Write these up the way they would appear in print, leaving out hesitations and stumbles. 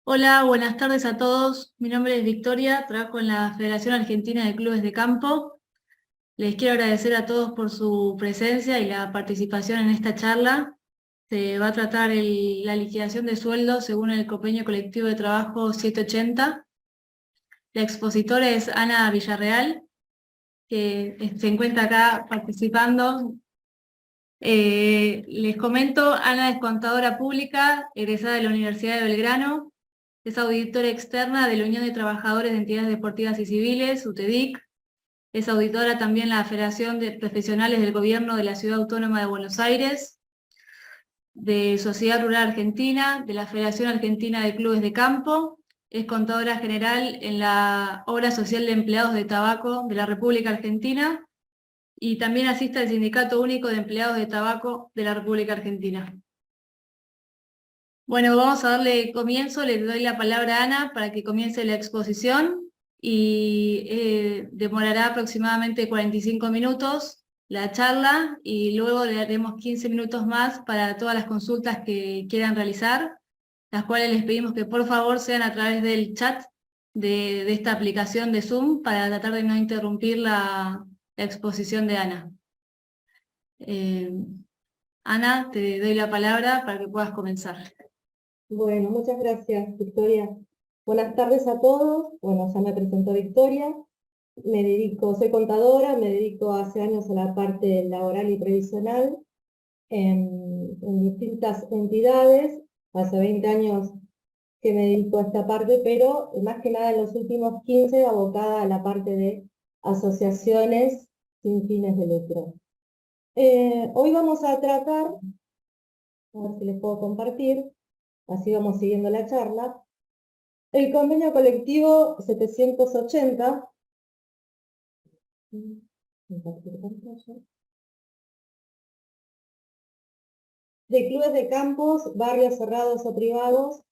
Hola, buenas tardes a todos. Mi nombre es Victoria, trabajo en la Federación Argentina de Clubes de Campo. Les quiero agradecer a todos por su presencia y la participación en esta charla. Se va a tratar la liquidación de sueldos según el convenio colectivo de trabajo 780. La expositora es Ana Villarreal, que se encuentra acá participando. Les comento, Ana es contadora pública, egresada de la Universidad de Belgrano. Es auditora externa de la Unión de Trabajadores de Entidades Deportivas y Civiles, UTEDIC. Es auditora también de la Federación de Profesionales del Gobierno de la Ciudad Autónoma de Buenos Aires, de Sociedad Rural Argentina, de la Federación Argentina de Clubes de Campo. Es contadora general en la Obra Social de Empleados de Tabaco de la República Argentina y también asiste al Sindicato Único de Empleados de Tabaco de la República Argentina. Bueno, vamos a darle comienzo, le doy la palabra a Ana para que comience la exposición y demorará aproximadamente 45 minutos la charla y luego le daremos 15 minutos más para todas las consultas que quieran realizar, las cuales les pedimos que por favor sean a través del chat de esta aplicación de Zoom para tratar de no interrumpir la exposición de Ana. Eh, Ana, te doy la palabra para que puedas comenzar. Bueno, muchas gracias, Victoria. Buenas tardes a todos. Bueno, ya me presentó Victoria. Soy contadora, me dedico hace años a la parte laboral y previsional en distintas entidades. Hace 20 años que me dedico a esta parte, pero más que nada en los últimos 15 abocada a la parte de asociaciones sin fines de lucro. Hoy vamos a tratar, a ver si les puedo compartir, así vamos siguiendo la charla. El convenio colectivo 780 de clubes de campos, barrios cerrados o privados,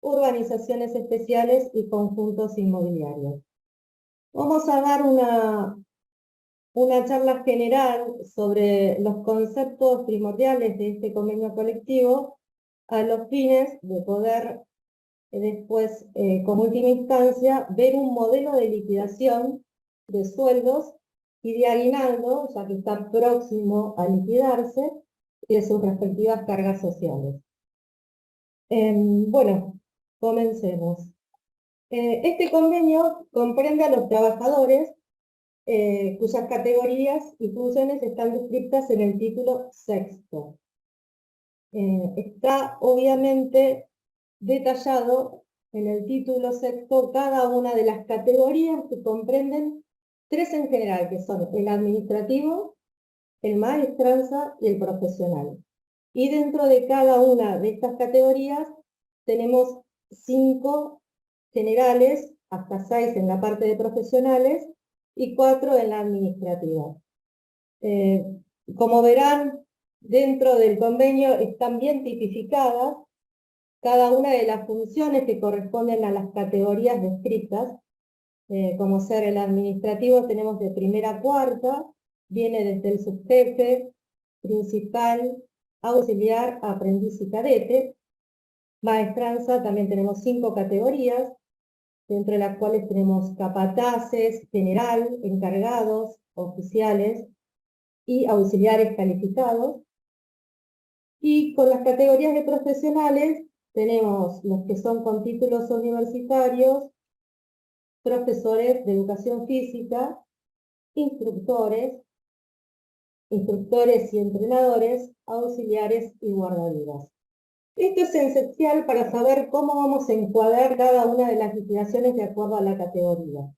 urbanizaciones especiales y conjuntos inmobiliarios. Vamos a dar una charla general sobre los conceptos primordiales de este convenio colectivo a los fines de poder después, como última instancia, ver un modelo de liquidación de sueldos y de aguinaldo, ya que está próximo a liquidarse, y de sus respectivas cargas sociales. Bueno, comencemos. Este convenio comprende a los trabajadores cuyas categorías y funciones están descritas en el título sexto. Está obviamente detallado en el título sexto cada una de las categorías que comprenden tres en general, que son el administrativo, el maestranza y el profesional. Y dentro de cada una de estas categorías tenemos 5 generales, hasta 6 en la parte de profesionales y 4 en la administrativa. Como verán, dentro del convenio están bien tipificadas cada una de las funciones que corresponden a las categorías descritas, como ser el administrativo tenemos de primera a cuarta, viene desde el subjefe, principal, auxiliar, aprendiz y cadete. Maestranza también tenemos 5 categorías, dentro de las cuales tenemos capataces, general, encargados, oficiales y auxiliares calificados. Y con las categorías de profesionales tenemos los que son con títulos universitarios, profesores de educación física, instructores y entrenadores, auxiliares y guardavidas. Esto es esencial para saber cómo vamos a encuadrar cada una de las liquidaciones de acuerdo a la categoría.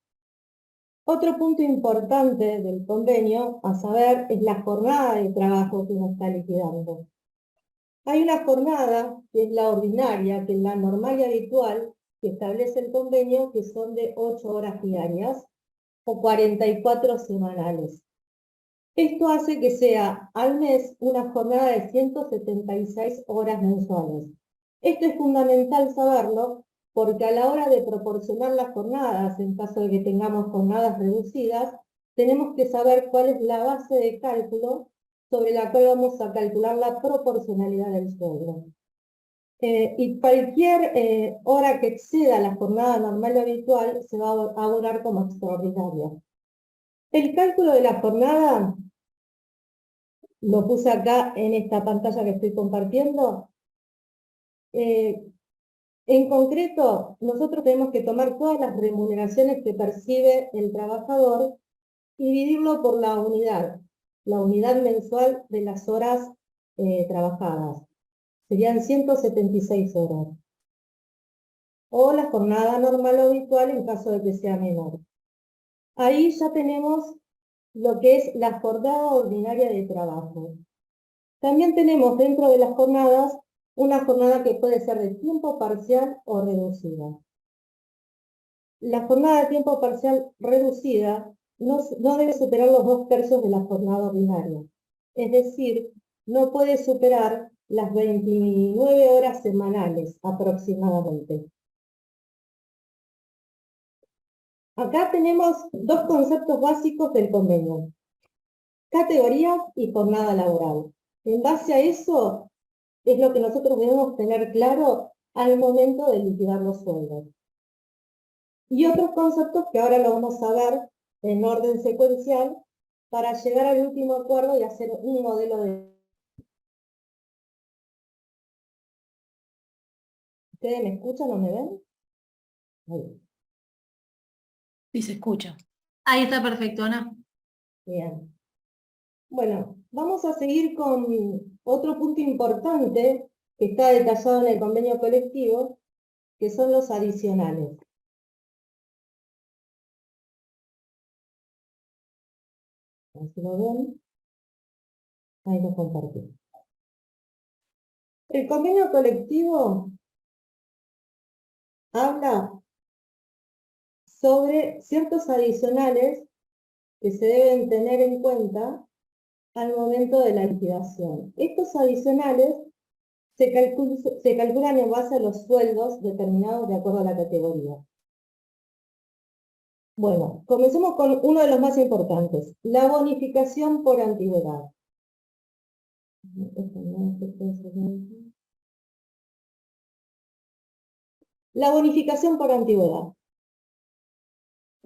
Otro punto importante del convenio, a saber, es la jornada de trabajo que uno está liquidando. Hay una jornada, que es la ordinaria, que es la normal y habitual, que establece el convenio, que son de 8 horas diarias o 44 semanales. Esto hace que sea al mes una jornada de 176 horas mensuales. Esto es fundamental saberlo porque a la hora de proporcionar las jornadas, en caso de que tengamos jornadas reducidas, tenemos que saber cuál es la base de cálculo sobre la cual vamos a calcular la proporcionalidad del sueldo. y cualquier hora que exceda la jornada normal o habitual se va a abonar como extraordinaria. El cálculo de la jornada lo puse acá en esta pantalla que estoy compartiendo. En concreto, nosotros tenemos que tomar todas las remuneraciones que percibe el trabajador y dividirlo por la unidad mensual de las horas trabajadas. Serían 176 horas. O la jornada normal o habitual en caso de que sea menor. Ahí ya tenemos lo que es la jornada ordinaria de trabajo. También tenemos dentro de las jornadas una jornada que puede ser de tiempo parcial o reducida. La jornada de tiempo parcial reducida no debe superar los 2/3 de la jornada ordinaria. Es decir, no puede superar las 29 horas semanales aproximadamente. Acá tenemos dos conceptos básicos del convenio: categorías y jornada laboral. En base a eso es lo que nosotros debemos tener claro al momento de liquidar los sueldos. Y otros conceptos que ahora lo vamos a ver en orden secuencial para llegar al último acuerdo y hacer un modelo de... ¿Ustedes me escuchan o me ven? Ahí. Sí, se escucha. Ahí está perfecto, Ana. Bien. Bueno, vamos a seguir con otro punto importante que está detallado en el convenio colectivo, que son los adicionales. A ver si lo ven. Ahí lo compartí. El convenio colectivo habla sobre ciertos adicionales que se deben tener en cuenta al momento de la liquidación. Estos adicionales se calculan en base a los sueldos determinados de acuerdo a la categoría. Bueno, comencemos con uno de los más importantes, la bonificación por antigüedad. La bonificación por antigüedad.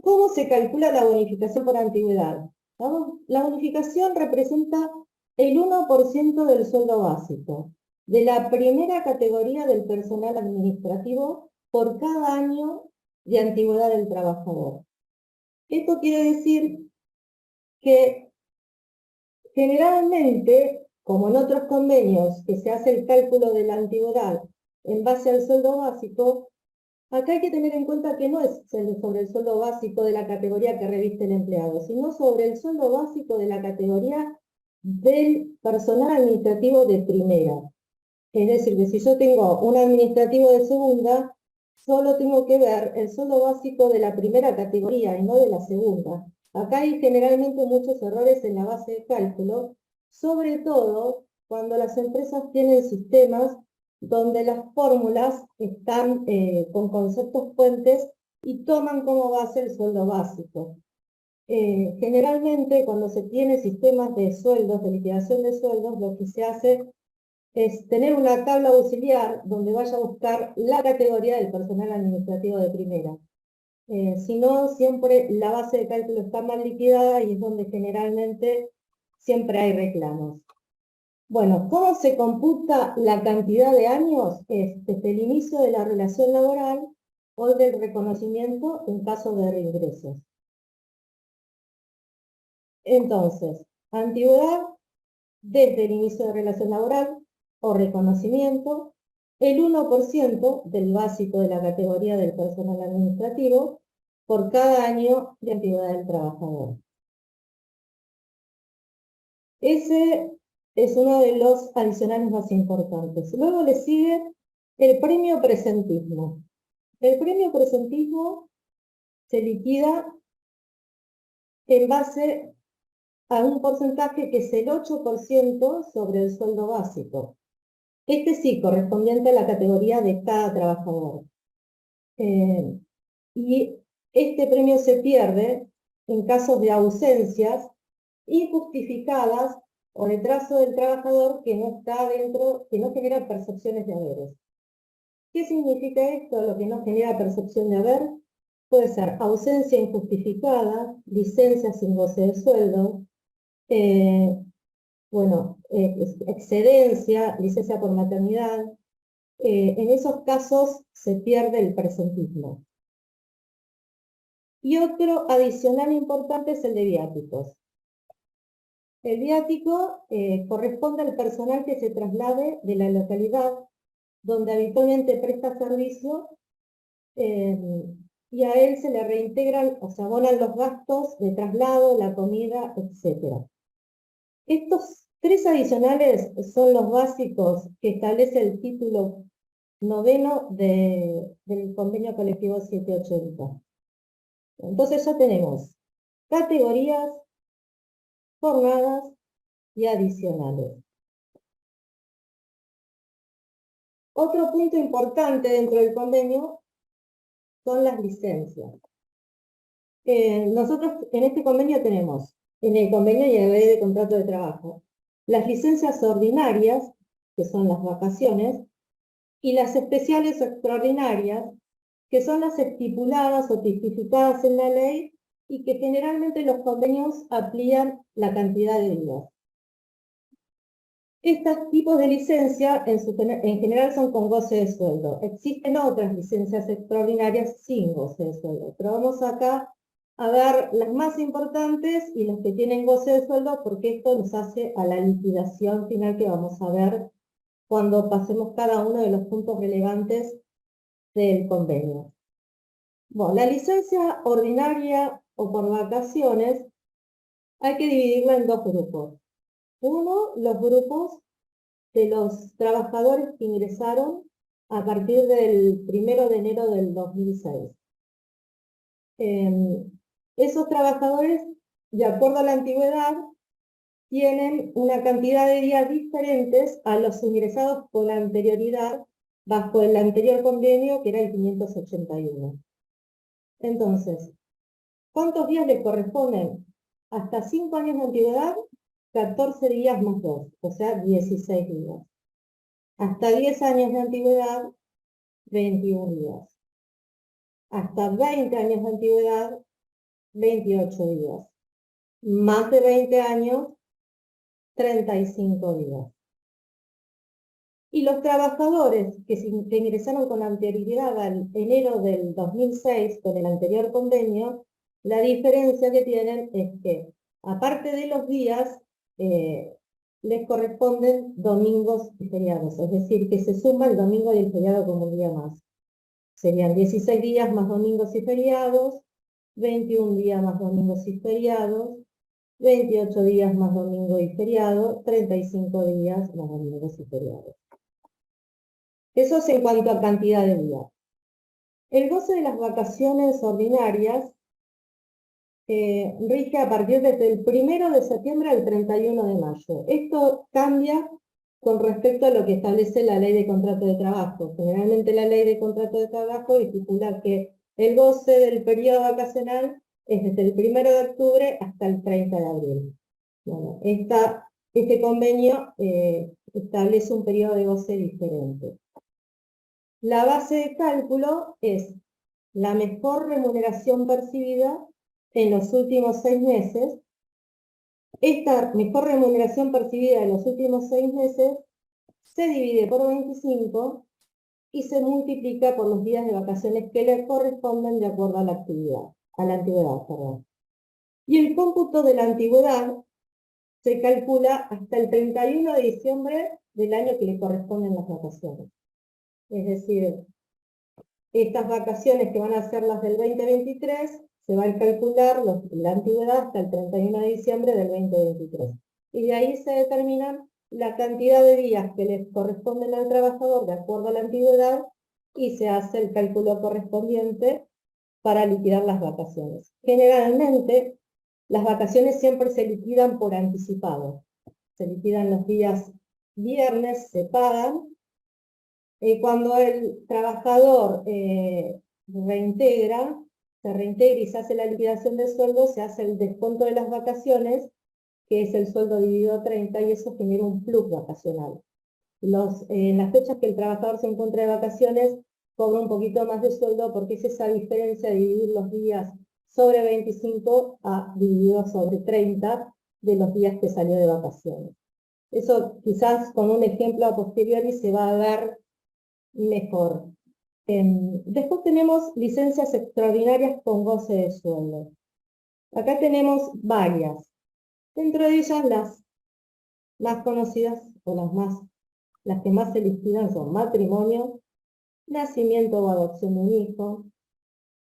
¿Cómo se calcula la bonificación por antigüedad? La bonificación representa el 1% del sueldo básico de la primera categoría del personal administrativo por cada año de antigüedad del trabajador. Esto quiere decir que generalmente, como en otros convenios que se hace el cálculo de la antigüedad en base al sueldo básico, acá hay que tener en cuenta que no es sobre el sueldo básico de la categoría que reviste el empleado, sino sobre el sueldo básico de la categoría del personal administrativo de primera. Es decir, que si yo tengo un administrativo de segunda, solo tengo que ver el sueldo básico de la primera categoría y no de la segunda. Acá hay generalmente muchos errores en la base de cálculo, sobre todo cuando las empresas tienen sistemas donde las fórmulas están con conceptos puentes y toman como base el sueldo básico. Generalmente cuando se tiene sistemas de sueldos, de liquidación de sueldos, lo que se hace es tener una tabla auxiliar donde vaya a buscar la categoría del personal administrativo de primera. Si no, siempre la base de cálculo está mal liquidada y es donde generalmente siempre hay reclamos. Bueno, ¿cómo se computa la cantidad de años? Es desde el inicio de la relación laboral o del reconocimiento en caso de reingresos. Entonces, antigüedad desde el inicio de relación laboral o reconocimiento, el 1% del básico de la categoría del personal administrativo por cada año de antigüedad del trabajador. Ese es uno de los adicionales más importantes. Luego le sigue el premio presentismo. El premio presentismo se liquida en base a un porcentaje que es el 8% sobre el sueldo básico. Este sí, correspondiente a la categoría de cada trabajador. Y este premio se pierde en casos de ausencias injustificadas o retraso del trabajador que no está dentro, que no genera percepciones de haberes. ¿Qué significa esto? Lo que no genera percepción de haber puede ser ausencia injustificada, licencia sin goce de sueldo, excedencia, licencia por maternidad. En esos casos se pierde el presentismo. Y otro adicional importante es el de viáticos. El viático corresponde al personal que se traslade de la localidad donde habitualmente presta servicio y a él se le reintegran o se abonan los gastos de traslado, la comida, etc. Estos tres adicionales son los básicos que establece el título 9 del convenio colectivo 780. Entonces ya tenemos categorías, jornadas y adicionales. Otro punto importante dentro del convenio son las licencias. Nosotros en este convenio tenemos, en el convenio y en la ley de contrato de trabajo, las licencias ordinarias, que son las vacaciones, y las especiales o extraordinarias, que son las estipuladas o tipificadas en la ley y que generalmente los convenios amplían la cantidad de días. Estos tipos de licencia en general son con goce de sueldo. Existen otras licencias extraordinarias sin goce de sueldo, pero vamos acá a ver las más importantes y las que tienen goce de sueldo porque esto nos hace a la liquidación final que vamos a ver cuando pasemos cada uno de los puntos relevantes del convenio. Bueno, la licencia ordinaria o por vacaciones hay que dividirla en dos grupos. Uno, los grupos de los trabajadores que ingresaron a partir del 1 de enero del 2006. Esos trabajadores, de acuerdo a la antigüedad, tienen una cantidad de días diferentes a los ingresados con anterioridad bajo el anterior convenio, que era el 581. Entonces, ¿cuántos días les corresponden? Hasta 5 años de antigüedad, 14 días más 2, o sea, 16 días. Hasta 10 años de antigüedad, 21 días. Hasta 20 años de antigüedad, 28 días. Más de 20 años, 35 días. Y los trabajadores que ingresaron con anterioridad al enero del 2006, con el anterior convenio, la diferencia que tienen es que, aparte de los días, les corresponden domingos y feriados, es decir, que se suma el domingo y el feriado como un día más. Serían 16 días más domingos y feriados, 21 días más domingos y feriados, 28 días más domingo y feriado, 35 días más domingos y feriados. Eso es en cuanto a cantidad de días. El goce de las vacaciones ordinarias rige a partir desde el 1 de septiembre al 31 de mayo. Esto cambia con respecto a lo que establece la ley de contrato de trabajo. Generalmente la ley de contrato de trabajo estipula que el goce del periodo vacacional es desde el 1 de octubre hasta el 30 de abril. Bueno, este convenio establece un periodo de goce diferente. La base de cálculo es la mejor remuneración percibida en los últimos 6 meses. Esta mejor remuneración percibida en los últimos 6 meses se divide por 25 y se multiplica por los días de vacaciones que le corresponden de acuerdo a la antigüedad, perdón. Y el cómputo de la antigüedad se calcula hasta el 31 de diciembre del año que le corresponden las vacaciones. Es decir, estas vacaciones que van a ser las del 2023, se va a calcular la antigüedad hasta el 31 de diciembre del 2023. Y de ahí se determinan la cantidad de días que les corresponden al trabajador de acuerdo a la antigüedad y se hace el cálculo correspondiente para liquidar las vacaciones. Generalmente, las vacaciones siempre se liquidan por anticipado. Se liquidan los días viernes, se pagan. Cuando el trabajador reintegra y se hace la liquidación del sueldo, se hace el descuento de las vacaciones, que es el sueldo dividido 30, y eso genera un plus vacacional. En las fechas que el trabajador se encuentra de vacaciones, cobra un poquito más de sueldo porque es esa diferencia de dividir los días sobre 25 a dividido sobre 30 de los días que salió de vacaciones. Eso quizás con un ejemplo a posteriori se va a ver mejor. Después tenemos licencias extraordinarias con goce de sueldo. Acá tenemos varias. Dentro de ellas las más conocidas o las que más se liquidan son matrimonio, nacimiento o adopción de un hijo,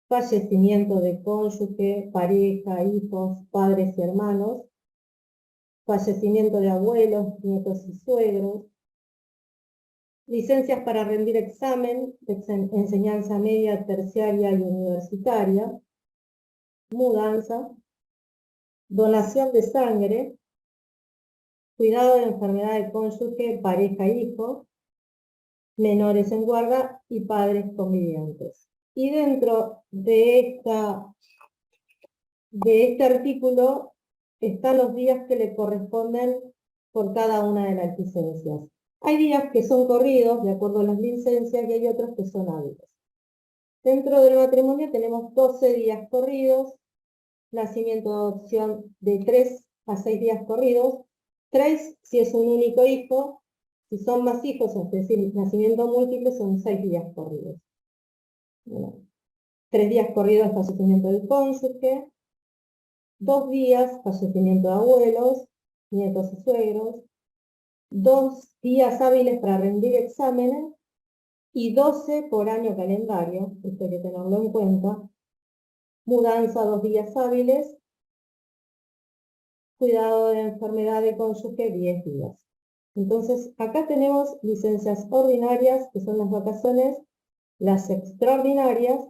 fallecimiento de cónyuge, pareja, hijos, padres y hermanos, fallecimiento de abuelos, nietos y suegros, licencias para rendir examen de enseñanza media, terciaria y universitaria, mudanza, donación de sangre, cuidado de enfermedad de cónyuge, pareja, hijo, menores en guarda y padres convivientes. Y dentro de este artículo están los días que le corresponden por cada una de las licencias. Hay días que son corridos de acuerdo a las licencias y hay otros que son hábiles. Dentro del matrimonio tenemos 12 días corridos, nacimiento de adopción de 3 a 6 días corridos, 3 si es un único hijo, si son más hijos, es decir, nacimiento múltiple, son 6 días corridos. Bueno, 3 días corridos fallecimiento del cónyuge, 2 días fallecimiento de abuelos, nietos y suegros, 2 días hábiles para rendir exámenes y 12 por año calendario, esto hay que tenerlo en cuenta, mudanza 2 días hábiles, cuidado de enfermedad de cónyuge 10 días. Entonces, acá tenemos licencias ordinarias, que son las vacaciones, las extraordinarias,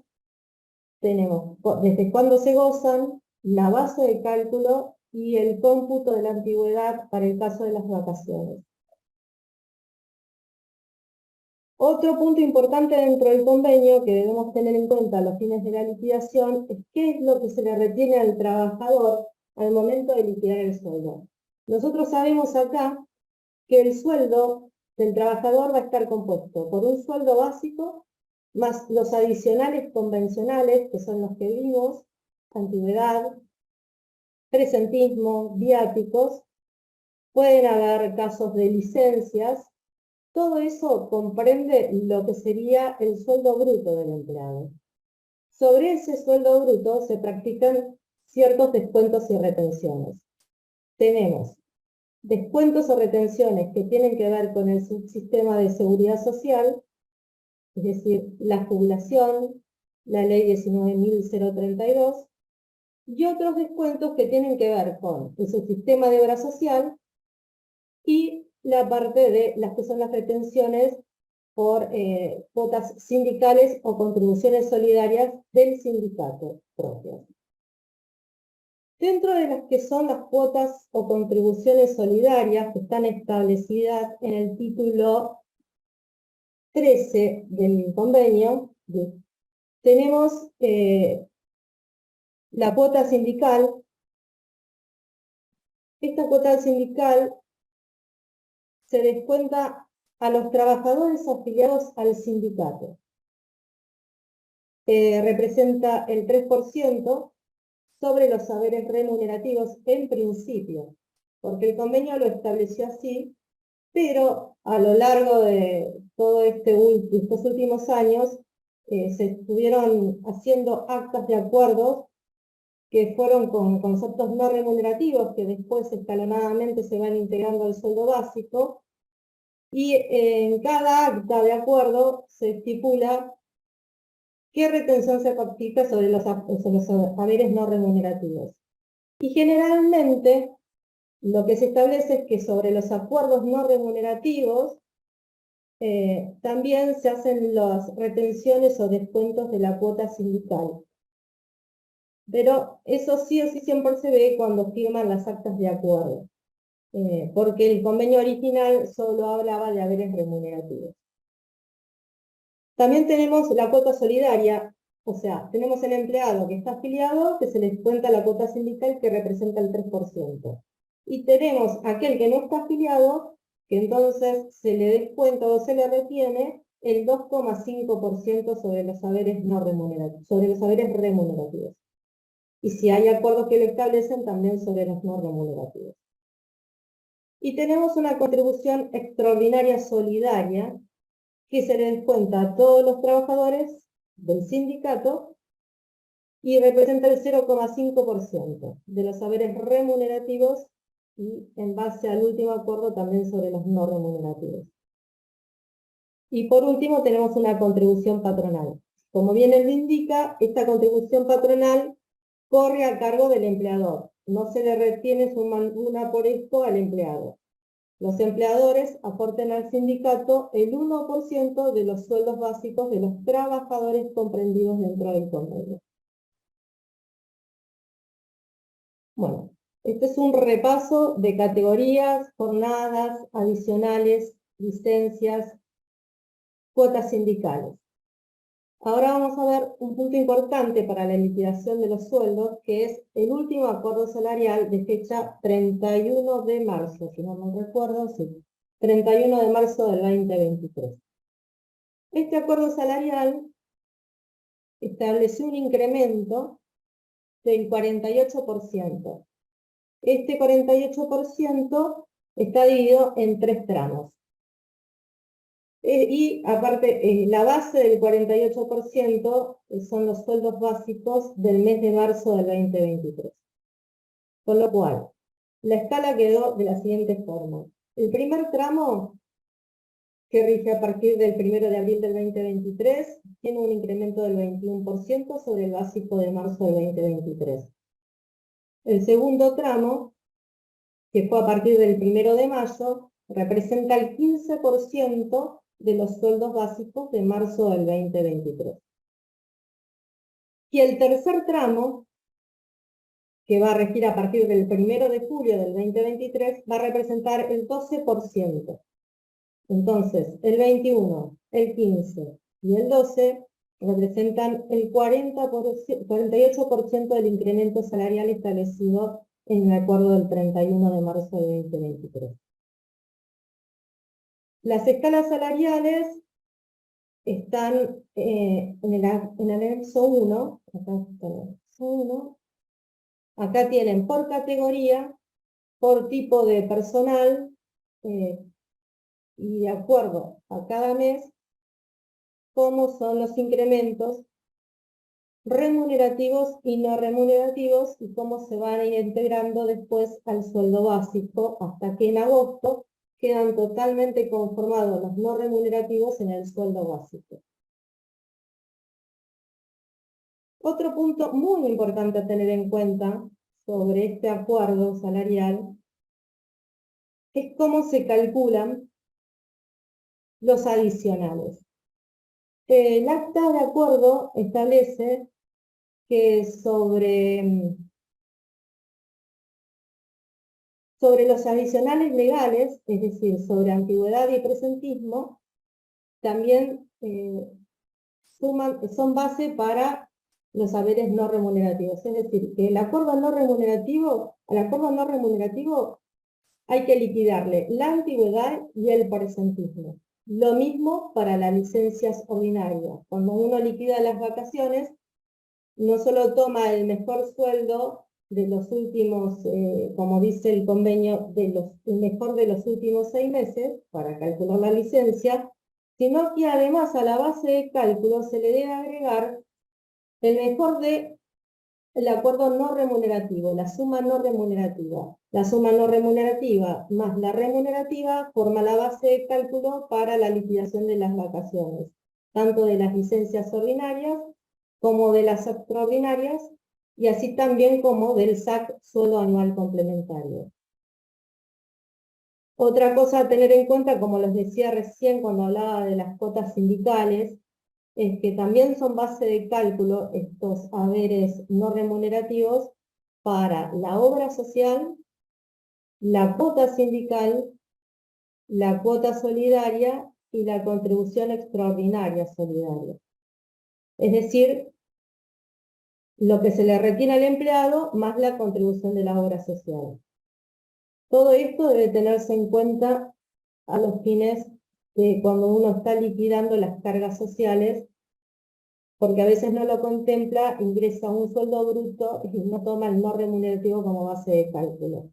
tenemos desde cuándo se gozan, la base de cálculo y el cómputo de la antigüedad para el caso de las vacaciones. Otro punto importante dentro del convenio que debemos tener en cuenta a los fines de la liquidación es qué es lo que se le retiene al trabajador al momento de liquidar el sueldo. Nosotros sabemos acá que el sueldo del trabajador va a estar compuesto por un sueldo básico más los adicionales convencionales, que son los que vimos, antigüedad, presentismo, viáticos, pueden haber casos de licencias, todo eso comprende lo que sería el sueldo bruto del empleado. Sobre ese sueldo bruto se practican ciertos descuentos y retenciones. Tenemos descuentos o retenciones que tienen que ver con el subsistema de seguridad social, es decir, la jubilación, la ley 19.032, y otros descuentos que tienen que ver con el subsistema de obra social y la parte de las que son las retenciones por cuotas sindicales o contribuciones solidarias del sindicato propio. Dentro de las que son las cuotas o contribuciones solidarias que están establecidas en el título 13 del convenio, tenemos la cuota sindical. Esta cuota sindical se descuenta a los trabajadores afiliados al sindicato. Representa el 3% sobre los saberes remunerativos en principio, porque el convenio lo estableció así, pero a lo largo de todos estos últimos años se estuvieron haciendo actas de acuerdos que fueron con conceptos no remunerativos que después escalonadamente se van integrando al sueldo básico, y en cada acta de acuerdo se estipula qué retención se practica sobre los saberes no remunerativos. Y generalmente lo que se establece es que sobre los acuerdos no remunerativos también se hacen las retenciones o descuentos de la cuota sindical. Pero eso sí o sí siempre se ve cuando firman las actas de acuerdo, porque el convenio original solo hablaba de haberes remunerativos. También tenemos la cuota solidaria, o sea, tenemos el empleado que está afiliado, que se les cuenta la cuota sindical que representa el 3%. Y tenemos aquel que no está afiliado, que entonces se le descuenta o se le retiene el 2,5% sobre los saberes no remunerativos, sobre los saberes remunerativos. Y si hay acuerdos que lo establecen, también sobre los no remunerativos. Y tenemos una contribución extraordinaria solidaria que se le descuenta a todos los trabajadores del sindicato y representa el 0,5% de los saberes remunerativos y en base al último acuerdo también sobre los no remunerativos. Y por último tenemos una contribución patronal. Como bien él indica, esta contribución patronal corre a cargo del empleador. No se le retiene una por esto al empleado. Los empleadores aporten al sindicato el 1% de los sueldos básicos de los trabajadores comprendidos dentro del convenio. Bueno, este es un repaso de categorías, jornadas adicionales, licencias, cuotas sindicales. Ahora vamos a ver un punto importante para la liquidación de los sueldos, que es el último acuerdo salarial de fecha 31 de marzo, si no me recuerdo, sí, 31 de marzo del 2023. Este acuerdo salarial estableció un incremento del 48%. Este 48% está dividido en 3 tramos. Y aparte, la base del 48% son los sueldos básicos del mes de marzo del 2023. Con lo cual, la escala quedó de la siguiente forma. El primer tramo, que rige a partir del 1 de abril del 2023, tiene un incremento del 21% sobre el básico de marzo del 2023. El segundo tramo, que fue a partir del 1 de mayo, representa el 15% de los sueldos básicos de marzo del 2023. Y el tercer tramo, que va a regir a partir del 1 de julio del 2023, va a representar el 12%. Entonces, el 21, el 15 y el 12 representan el 48% del incremento salarial establecido en el acuerdo del 31 de marzo del 2023. Las escalas salariales están en el anexo 1, acá tienen por categoría, por tipo de personal, y de acuerdo a cada mes, cómo son los incrementos remunerativos y no remunerativos y cómo se van a ir integrando después al sueldo básico hasta que en agosto quedan totalmente conformados los no remunerativos en el sueldo básico. Otro punto muy importante a tener en cuenta sobre este acuerdo salarial es cómo se calculan los adicionales. El acta de acuerdo establece que sobre los adicionales legales, es decir, sobre antigüedad y presentismo, también son base para los saberes no remunerativos. Es decir, que al acuerdo no remunerativo hay que liquidarle la antigüedad y el presentismo. Lo mismo para las licencias ordinarias. Cuando uno liquida las vacaciones, no solo toma el mejor sueldo de los últimos, como dice el convenio, el mejor de los últimos 6 meses para calcular la licencia, sino que además a la base de cálculo se le debe agregar el mejor del acuerdo no remunerativo, la suma no remunerativa. La suma no remunerativa más la remunerativa forma la base de cálculo para la liquidación de las vacaciones, tanto de las licencias ordinarias como de las extraordinarias, y así también como del SAC, sueldo anual complementario. Otra cosa a tener en cuenta, como les decía recién cuando hablaba de las cuotas sindicales, es que también son base de cálculo estos haberes no remunerativos para la obra social, la cuota sindical, la cuota solidaria y la contribución extraordinaria solidaria. Es decir, lo que se le retiene al empleado más la contribución de la obra social. Todo esto debe tenerse en cuenta a los fines de cuando uno está liquidando las cargas sociales, porque a veces no lo contempla, ingresa un sueldo bruto y no toma el no remunerativo como base de cálculo.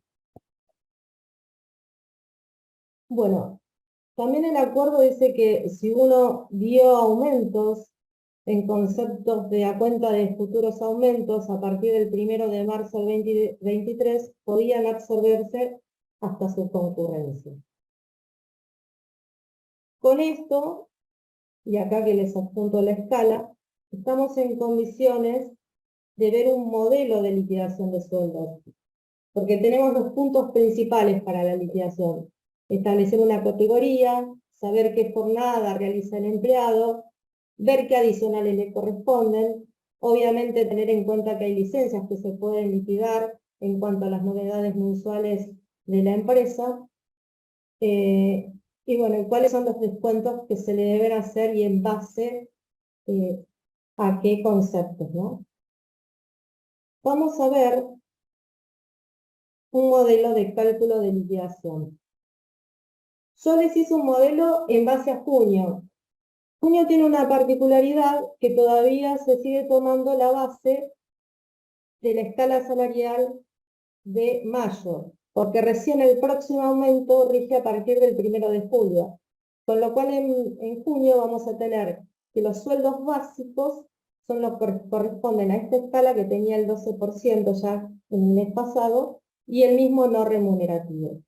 Bueno, también el acuerdo dice que si uno dio aumentos en conceptos de a cuenta de futuros aumentos a partir del 1 de marzo del 2023, podían absorberse hasta su concurrencia. Con esto, y acá que les adjunto la escala, estamos en condiciones de ver un modelo de liquidación de sueldos, porque tenemos los puntos principales para la liquidación. Establecer una categoría, saber qué jornada realiza el empleado, ver qué adicionales le corresponden, obviamente tener en cuenta que hay licencias que se pueden liquidar en cuanto a las novedades mensuales de la empresa, y bueno, cuáles son los descuentos que se le deben hacer y en base a qué conceptos, ¿no? Vamos a ver un modelo de cálculo de liquidación. Yo les hice un modelo en base a junio. Junio tiene una particularidad que todavía se sigue tomando la base de la escala salarial de mayo, porque recién el próximo aumento rige a partir del 1 de julio. Con lo cual en junio vamos a tener que los sueldos básicos son los que corresponden a esta escala que tenía el 12% ya en el mes pasado y el mismo no remunerativo.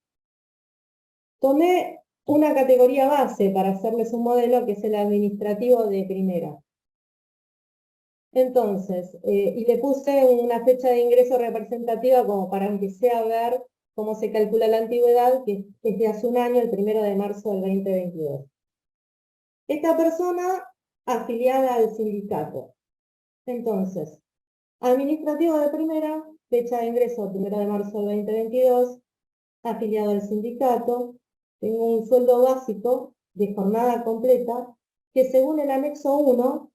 Tomé una categoría base para hacerles un modelo que es el administrativo de primera. Entonces, y le puse una fecha de ingreso representativa como para aunque sea ver cómo se calcula la antigüedad, que es de hace un año, el 1 de marzo del 2022. Esta persona afiliada al sindicato. Entonces, administrativo de primera, fecha de ingreso 1 de marzo del 2022, afiliado al sindicato, tengo un sueldo básico de jornada completa que según el anexo 1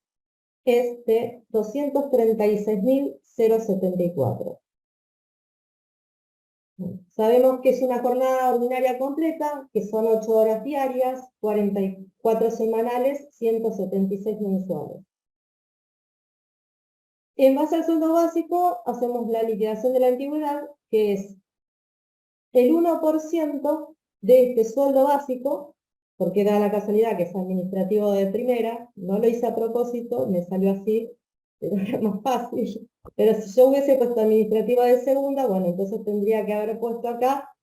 es de 236.074. Sabemos que es una jornada ordinaria completa, que son 8 horas diarias, 44 semanales, 176 mensuales. En base al sueldo básico, hacemos la liquidación de la antigüedad, que es el 1% de este sueldo básico, porque da la casualidad que es administrativo de primera, no lo hice a propósito, me salió así, pero era más fácil. Pero si yo hubiese puesto administrativo de segunda, bueno, entonces tendría que haber puesto acá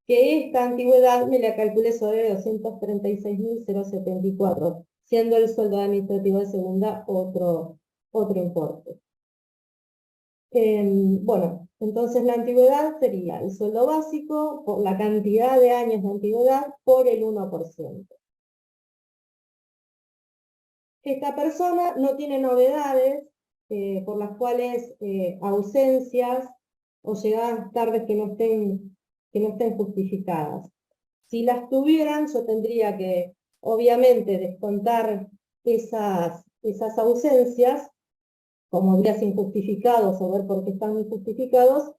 que esta antigüedad me la calculé sobre 236.074, siendo el sueldo administrativo de segunda otro importe. Bueno, entonces la antigüedad sería el sueldo básico por la cantidad de años de antigüedad por el 1%. Esta persona no tiene novedades por las cuales ausencias o llegadas tardes que no estén justificadas. Si las tuvieran, yo tendría que, obviamente, descontar esas ausencias como días injustificados o ver por qué están injustificados,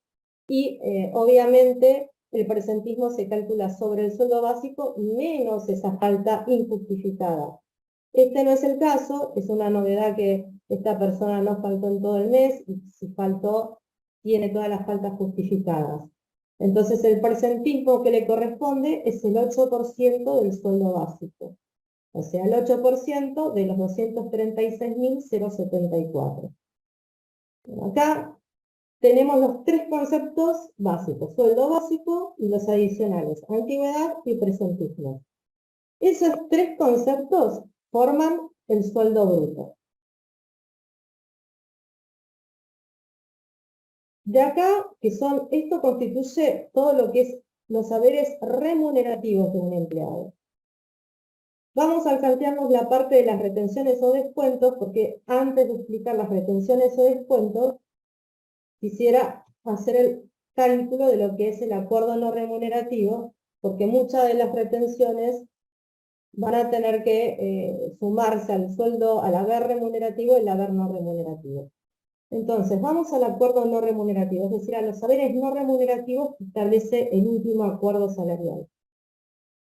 y obviamente el presentismo se calcula sobre el sueldo básico menos esa falta injustificada. Este no es el caso, es una novedad que esta persona no faltó en todo el mes, y si faltó, tiene todas las faltas justificadas. Entonces el presentismo que le corresponde es el 8% del sueldo básico, o sea, el 8% de los 236.074. Acá tenemos los tres conceptos básicos, sueldo básico y los adicionales, antigüedad y presentismo. Esos tres conceptos forman el sueldo bruto. De acá, esto constituye todo lo que es los saberes remunerativos de un empleado. Vamos a saltearnos la parte de las retenciones o descuentos, porque antes de explicar las retenciones o descuentos, quisiera hacer el cálculo de lo que es el acuerdo no remunerativo, porque muchas de las retenciones van a tener que sumarse al sueldo, al haber remunerativo y el haber no remunerativo. Entonces, vamos al acuerdo no remunerativo, es decir, a los saberes no remunerativos que establece el último acuerdo salarial.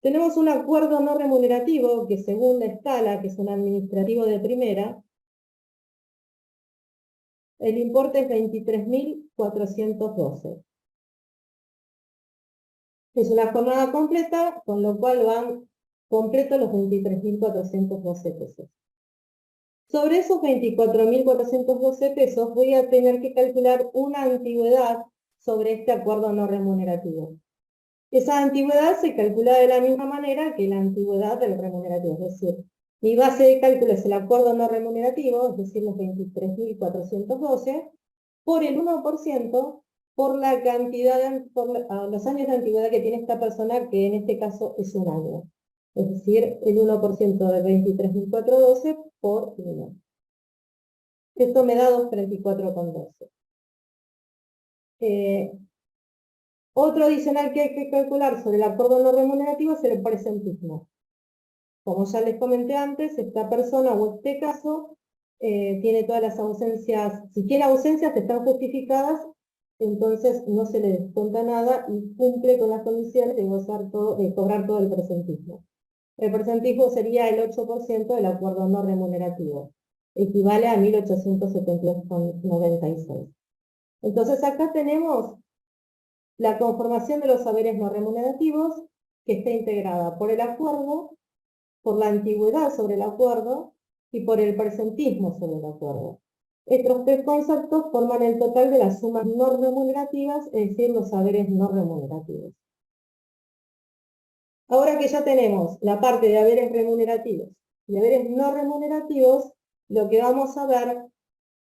Tenemos un acuerdo no remunerativo que según la escala, que es un administrativo de primera, el importe es 23.412. Es una jornada completa, con lo cual van completos los 23.412 pesos. Sobre esos 24.412 pesos voy a tener que calcular una antigüedad sobre este acuerdo no remunerativo. Esa antigüedad se calcula de la misma manera que la antigüedad del remunerativo, es decir, mi base de cálculo es el acuerdo no remunerativo, es decir, los 23.412, por el 1%, por la cantidad, los años de antigüedad que tiene esta persona, que en este caso es un año. Es decir, el 1% de 23.412 por 1. Esto me da 234,12. Otro adicional que hay que calcular sobre el acuerdo no remunerativo es el presentismo. Como ya les comenté antes, esta persona o este caso tiene todas las ausencias, si tiene ausencias que están justificadas, entonces no se le descuenta nada y cumple con las condiciones de cobrar todo el presentismo. El presentismo sería el 8% del acuerdo no remunerativo, equivale a 1.872,96. Entonces acá tenemos la conformación de los saberes no remunerativos, que está integrada por el acuerdo, por la antigüedad sobre el acuerdo y por el presentismo sobre el acuerdo. Estos tres conceptos forman el total de las sumas no remunerativas, es decir, los saberes no remunerativos. Ahora que ya tenemos la parte de haberes remunerativos y haberes no remunerativos, lo que vamos a ver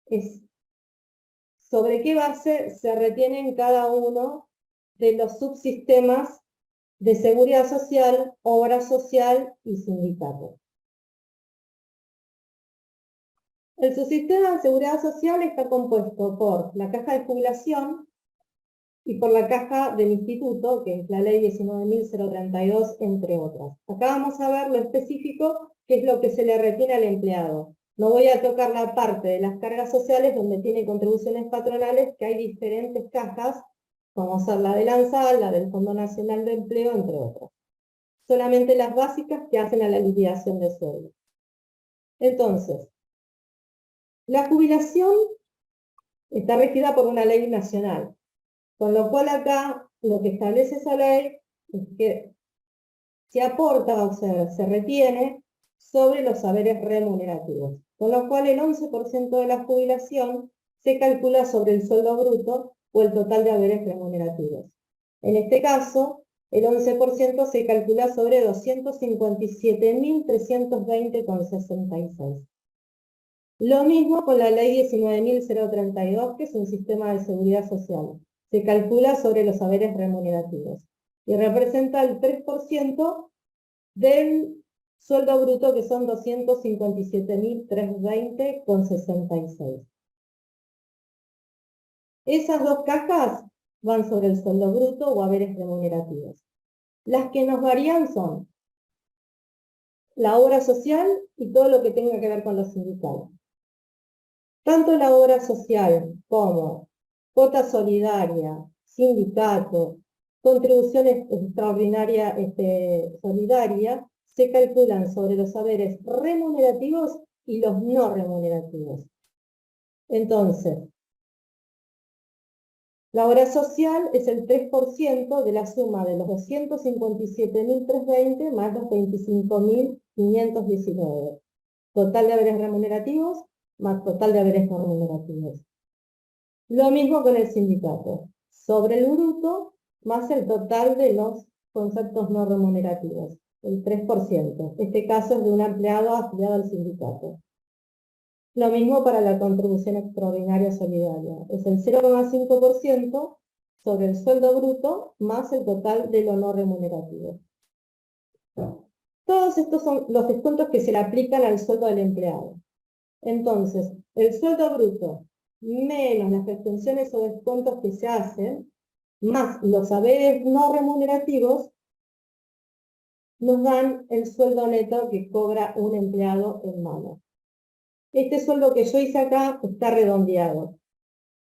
es sobre qué base se retienen cada uno de los subsistemas de seguridad social, obra social y sindicato. El subsistema de seguridad social está compuesto por la caja de jubilación y por la caja del instituto, que es la ley 19.032, entre otras. Acá vamos a ver lo específico, que es lo que se le retiene al empleado. No voy a tocar la parte de las cargas sociales donde tiene contribuciones patronales, que hay diferentes cajas, como ser la del ANSAL, la del Fondo Nacional de Empleo, entre otras. Solamente las básicas que hacen a la liquidación de sueldo. Entonces, la jubilación está regida por una ley nacional, con lo cual acá lo que establece esa ley es que se aporta, o sea, se retiene sobre los saberes remunerativos, con lo cual el 11% de la jubilación se calcula sobre el sueldo bruto o el total de haberes remunerativos. En este caso, el 11% se calcula sobre 257.320,66. Lo mismo con la ley 19.032, que es un sistema de seguridad social. Se calcula sobre los haberes remunerativos y representa el 3% del sueldo bruto, que son 257.320,66. Esas dos cajas van sobre el sueldo bruto o haberes remunerativos. Las que nos varían son la obra social y todo lo que tenga que ver con los sindicatos. Tanto la obra social como cuota solidaria, sindicato, contribuciones extraordinarias solidarias, se calculan sobre los haberes remunerativos y los no remunerativos. Entonces, la obra social es el 3% de la suma de los 257.320 más los 25.519. Total de haberes remunerativos más total de haberes no remunerativos. Lo mismo con el sindicato. Sobre el bruto más el total de los conceptos no remunerativos, el 3%. Este caso es de un empleado afiliado al sindicato. Lo mismo para la contribución extraordinaria solidaria. Es el 0,5% sobre el sueldo bruto más el total de lo no remunerativo. Todos estos son los descuentos que se le aplican al sueldo del empleado. Entonces, el sueldo bruto menos las extensiones o descuentos que se hacen, más los haberes no remunerativos, nos dan el sueldo neto que cobra un empleado en mano. Este sueldo que yo hice acá está redondeado.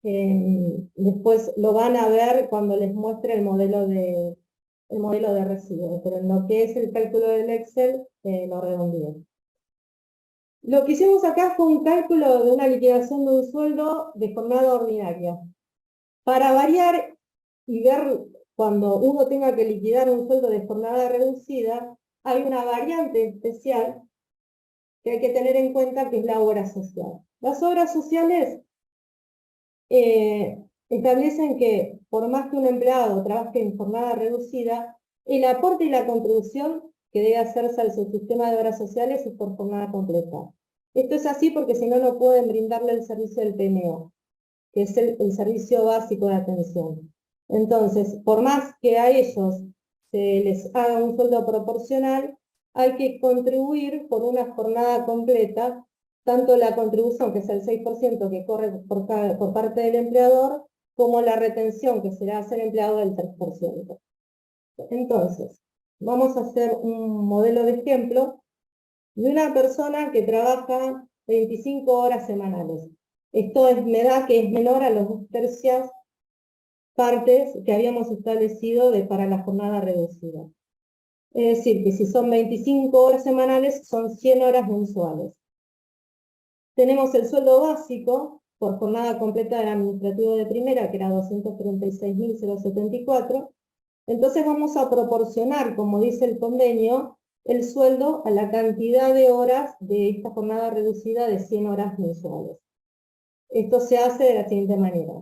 Después lo van a ver cuando les muestre el modelo de el modelo de residuos, pero en lo que es el cálculo del Excel, lo redondeé. Lo que hicimos acá fue un cálculo de una liquidación de un sueldo de jornada ordinaria. Para variar y ver cuando uno tenga que liquidar un sueldo de jornada reducida, hay una variante especial que hay que tener en cuenta, que es la obra social. Las obras sociales establecen que por más que un empleado trabaje en jornada reducida, el aporte y la contribución que debe hacerse al subsistema de obras sociales es por jornada completa. Esto es así porque si no, no pueden brindarle el servicio del PMO, que es el servicio básico de atención. Entonces, por más que a ellos se les haga un sueldo proporcional, hay que contribuir por una jornada completa, tanto la contribución, que es el 6% que corre por parte del empleador, como la retención, que será hacer empleado del 3%. Entonces, vamos a hacer un modelo de ejemplo de una persona que trabaja 25 horas semanales. Esto me da que es menor a los 2/3 partes que habíamos establecido para la jornada reducida. Es decir, que si son 25 horas semanales, son 100 horas mensuales. Tenemos el sueldo básico por jornada completa del administrativo de primera, que era 236.074. Entonces vamos a proporcionar, como dice el convenio, el sueldo a la cantidad de horas de esta jornada reducida de 100 horas mensuales. Esto se hace de la siguiente manera.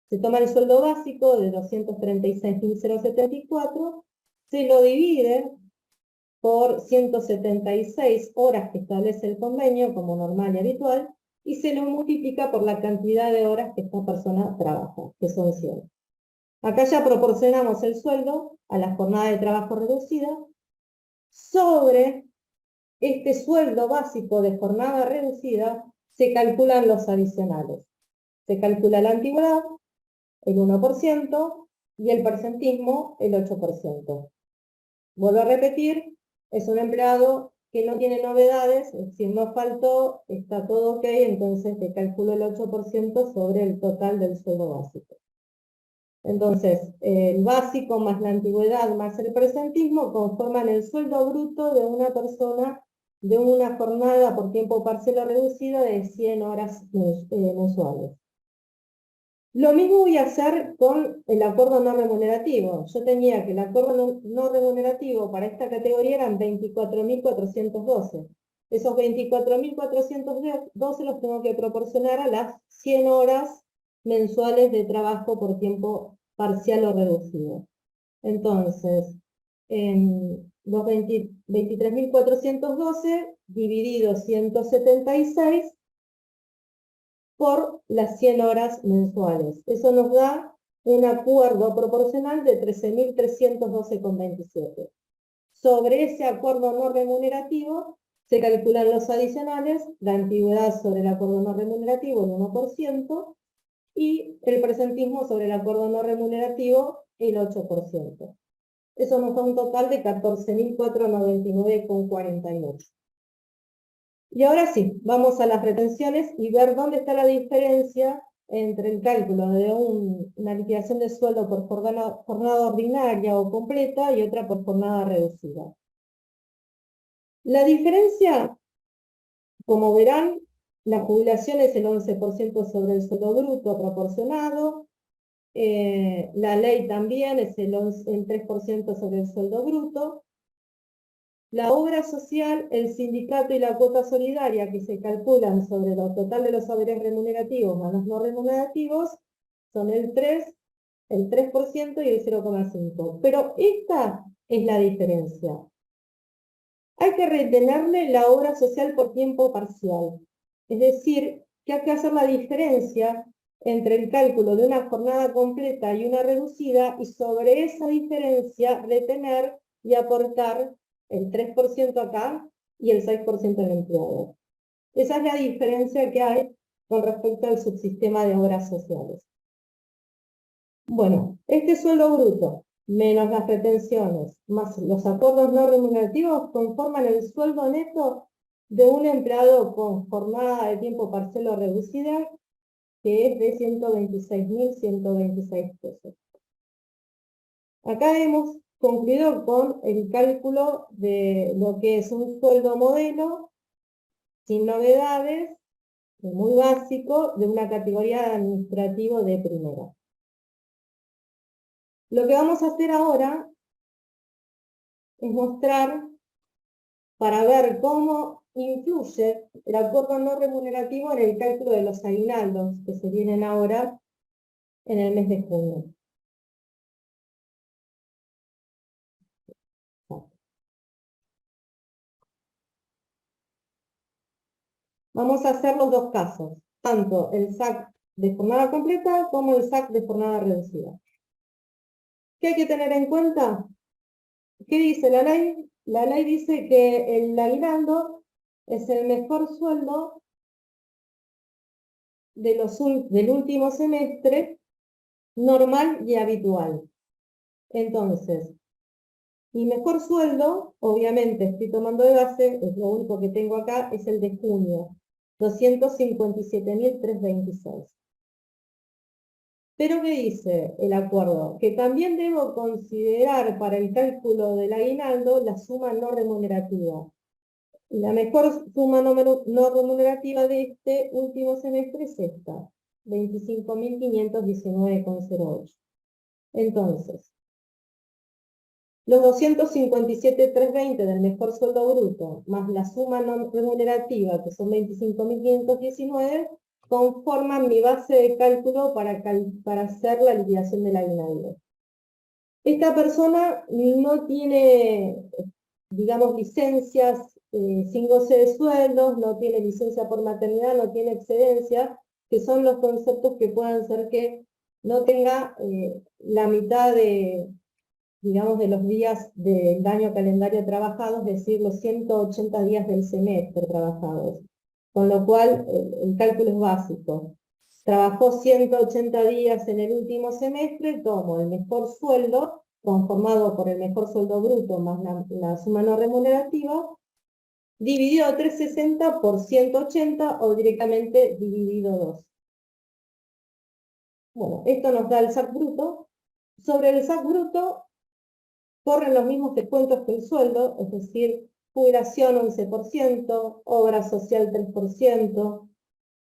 Se toma el sueldo básico de 236.074, se lo divide por 176 horas que establece el convenio, como normal y habitual, y se lo multiplica por la cantidad de horas que esta persona trabaja, que son 100. Acá ya proporcionamos el sueldo a la jornada de trabajo reducida. Sobre este sueldo básico de jornada reducida se calculan los adicionales. Se calcula la antigüedad, el 1%, y el presentismo, el 8%. Vuelvo a repetir, es un empleado que no tiene novedades, es decir, no faltó, está todo ok, entonces te calculo el 8% sobre el total del sueldo básico. Entonces, el básico más la antigüedad más el presentismo conforman el sueldo bruto de una persona de una jornada por tiempo parcial o reducida de 100 horas mensuales. Lo mismo voy a hacer con el acuerdo no remunerativo. Yo tenía que el acuerdo no remunerativo para esta categoría eran 24.412. Esos 24.412 los tengo que proporcionar a las 100 horas mensuales de trabajo por tiempo parcial o reducido. Entonces, los 23.412 dividido 176 por las 100 horas mensuales. Eso nos da un acuerdo proporcional de 13.312,27. Sobre ese acuerdo no remunerativo se calculan los adicionales, la antigüedad sobre el acuerdo no remunerativo, el 1%, y el presentismo sobre el acuerdo no remunerativo, el 8%. Eso nos da un total de 14.499,48. Y ahora sí, vamos a las retenciones y ver dónde está la diferencia entre el cálculo de una liquidación de sueldo por jornada ordinaria o completa y otra por jornada reducida. La diferencia, como verán, la jubilación es el 11% sobre el sueldo bruto proporcionado, la ley también es el 3% sobre el sueldo bruto. La obra social, el sindicato y la cuota solidaria que se calculan sobre el total de los saberes remunerativos más los no remunerativos son el 3% y el 0,5%. Pero esta es la diferencia. Hay que retenerle la obra social por tiempo parcial. Es decir, que hay que hacer la diferencia entre el cálculo de una jornada completa y una reducida y sobre esa diferencia retener y aportar el 3% acá y el 6% al empleador. Esa es la diferencia que hay con respecto al subsistema de obras sociales. Bueno, este sueldo bruto, menos las retenciones, más los acuerdos no remunerativos, conforman el sueldo neto de un empleado con jornada de tiempo parcial o reducida, que es de 126.126 pesos. Acá vemos concluido con el cálculo de lo que es un sueldo modelo, sin novedades, muy básico, de una categoría de administrativo de primera. Lo que vamos a hacer ahora es mostrar, para ver cómo influye el acuerdo no remunerativo en el cálculo de los aguinaldos que se vienen ahora en el mes de junio. Vamos a hacer los dos casos, tanto el SAC de jornada completa como el SAC de jornada reducida. ¿Qué hay que tener en cuenta? ¿Qué dice la ley? La ley dice que el aguinaldo es el mejor sueldo del último semestre normal y habitual. Entonces, mi mejor sueldo, obviamente estoy tomando de base, es lo único que tengo acá, es el de junio, 257.326. Pero ¿qué dice el acuerdo? Que también debo considerar para el cálculo del aguinaldo la suma no remunerativa. La mejor suma no remunerativa de este último semestre es esta, 25.519,08. Entonces, los 257.320 del mejor sueldo bruto, más la suma no remunerativa, que son 25.519, conforman mi base de cálculo para hacer la liquidación del aguinaldo. Esta persona no tiene, digamos, licencias sin goce de sueldos, no tiene licencia por maternidad, no tiene excedencia, que son los conceptos que puedan ser que no tenga la mitad de, digamos, de los días del año calendario trabajados, es decir, los 180 días del semestre trabajados. Con lo cual, el cálculo es básico. Trabajó 180 días en el último semestre, tomo el mejor sueldo, conformado por el mejor sueldo bruto más la suma no remunerativa, dividido 360 por 180 o directamente dividido 2. Bueno, esto nos da el SAC bruto. Sobre el SAC bruto, corren los mismos descuentos que el sueldo, es decir, jubilación 11%, obra social 3%,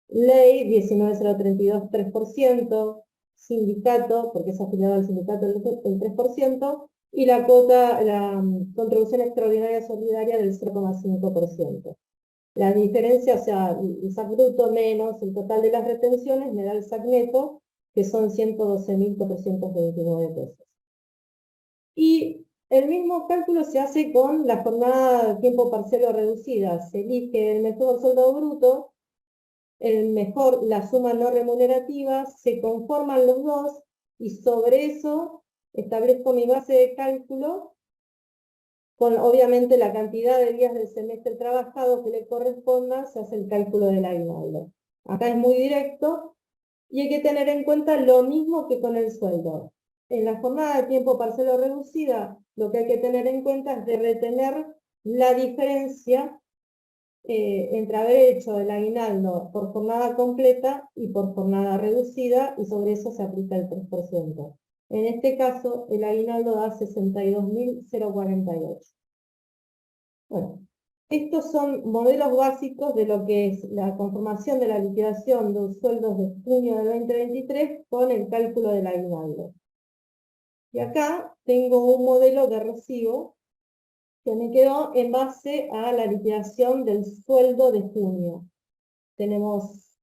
ley 19.032 3%, sindicato, porque es afiliado al sindicato el 3%, y la contribución extraordinaria solidaria del 0,5%. La diferencia, o sea, el SAC bruto menos el total de las retenciones, me da el SAC neto, que son 112.429 pesos. Y el mismo cálculo se hace con la jornada de tiempo parcial o reducida. Se elige el mejor sueldo bruto, la suma no remunerativa, se conforman los dos y sobre eso establezco mi base de cálculo con obviamente la cantidad de días del semestre trabajado que le corresponda, se hace el cálculo del aguinaldo. Acá es muy directo y hay que tener en cuenta lo mismo que con el sueldo. En la jornada de tiempo parcial o reducida, lo que hay que tener en cuenta es de retener la diferencia entre haber hecho el aguinaldo por jornada completa y por jornada reducida, y sobre eso se aplica el 3%. En este caso, el aguinaldo da 62.048. Bueno, estos son modelos básicos de lo que es la conformación de la liquidación de los sueldos de junio del 2023 con el cálculo del aguinaldo. Y acá tengo un modelo de recibo que me quedó en base a la liquidación del sueldo de junio. Tenemos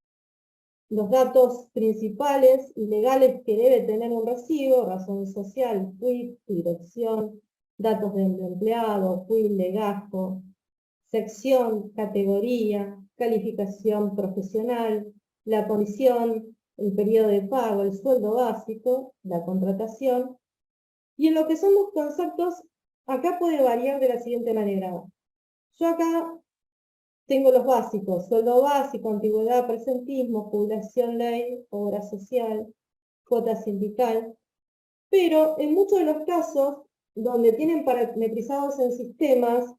los datos principales y legales que debe tener un recibo: razón social, quit, dirección, datos del empleado, quit, legajo, sección, categoría, calificación profesional, la condición, el periodo de pago, el sueldo básico, la contratación. Y en lo que son los conceptos, acá puede variar de la siguiente manera. Yo acá tengo los básicos: sueldo básico, antigüedad, presentismo, jubilación, ley, obra social, cuota sindical. Pero en muchos de los casos donde tienen parametrizados en sistemas